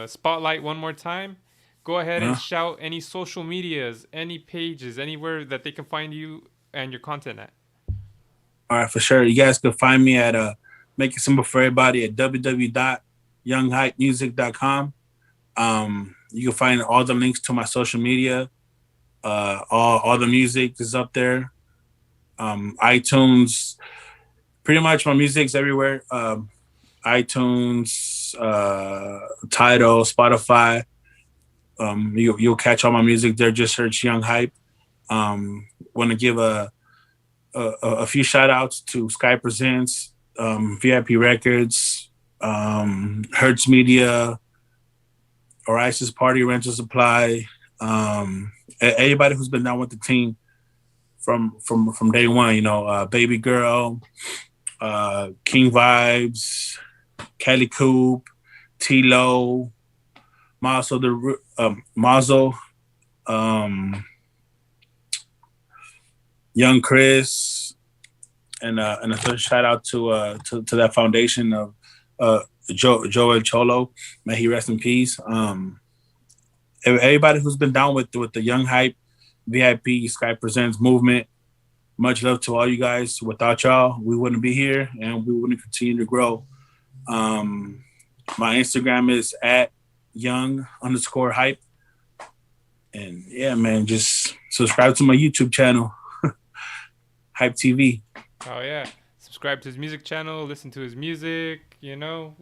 spotlight one more time. Go ahead and shout any social medias, any pages, anywhere that they can find you and your content at. All right, for sure. You guys can find me at Make It Simple for Everybody at www.younghypemusic.com. You can find all the links to my social media. All the music is up there. iTunes, pretty much my music's everywhere. iTunes, Tidal, Spotify. You'll catch all my music there. Just search Young Hype. Want to give a few shout outs to Sky Presents, VIP Records, Hertz Media, Orisis Party Rental Supply, everybody who's been down with the team from day one. You know, Baby Girl, King Vibes, Kelly Coop, T-Lo, Mazo, Young Chris, and a third shout out to that foundation of Joel Cholo. May he rest in peace. everybody who's been down with the Young Hype VIP Sky Presents movement. Much love to all you guys. Without y'all, we wouldn't be here, and we wouldn't continue to grow. Um, my Instagram is at young_hype. And yeah, man, just subscribe to my YouTube channel, Hype TV. Oh yeah, subscribe to his music channel, listen to his music. You know,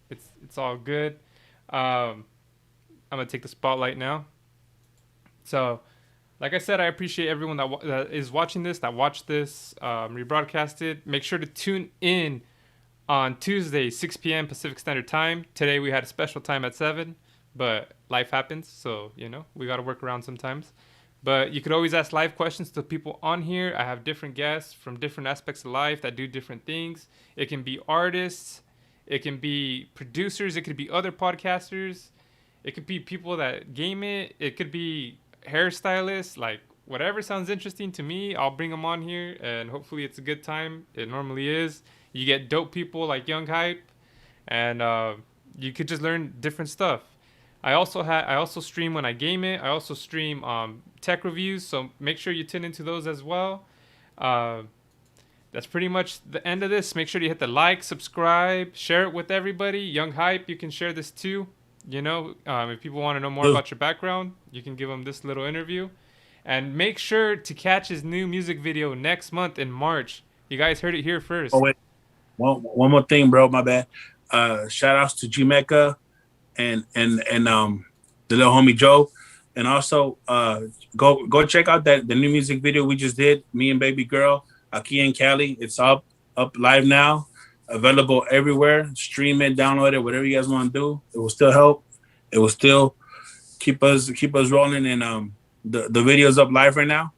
it's all good. Um, I'm gonna take the spotlight now. So, like I said, I appreciate everyone that is watching this, that watched this rebroadcasted. Make sure to tune in on Tuesday, 6 p.m. Pacific Standard Time. Today we had a special time at 7, but life happens, so you know we got to work around sometimes. But you could always ask live questions to people on here. I have different guests from different aspects of life that do different things. It can be artists, it can be producers, it could be other podcasters, it could be people that game it, it could be hairstylists, like whatever sounds interesting to me, I'll bring them on here and hopefully it's a good time. It normally is. You get dope people like Young Hype, and you could just learn different stuff. I also stream when I game it. I also stream tech reviews, so make sure you tune into those as well. Uh, that's pretty much the end of this. Make sure you hit the like, subscribe, share it with everybody. Young Hype, you can share this too. You know, if people want to know more about your background, you can give them this little interview. And make sure to catch his new music video next month in March. You guys heard it here first. Oh wait, one more thing, bro. My bad. Shout outs to G Mecca and the little homie Joe, and also go check out the new music video we just did. Me and baby girl Aki and Cali. It's up live now, available everywhere. Stream it, download it, whatever you guys want to do. It will still help. It will still keep us rolling. And the video's up live right now.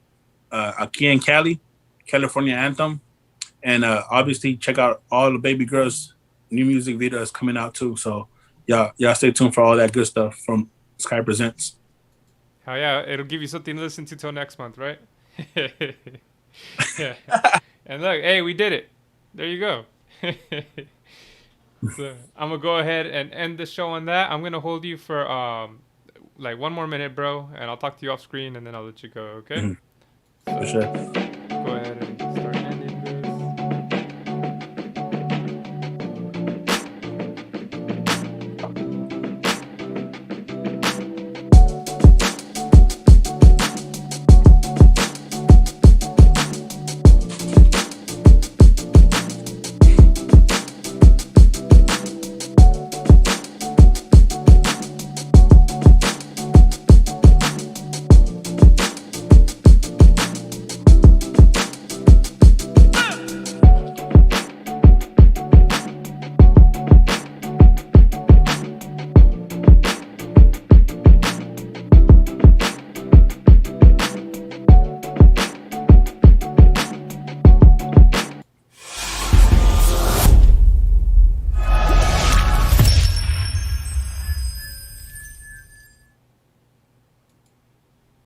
Aki and Cali, California Anthem, and obviously check out all the baby girls' new music videos coming out too. So y'all stay tuned for all that good stuff from Sky Presents. Hell yeah, it'll give you something to listen to till next month, right? Yeah. And look, hey, we did it. There you go. So I'm gonna go ahead and end the show on that. I'm gonna hold you for like 1 more minute, bro, and I'll talk to you off screen, and then I'll let you go. Okay? For sure. Go ahead and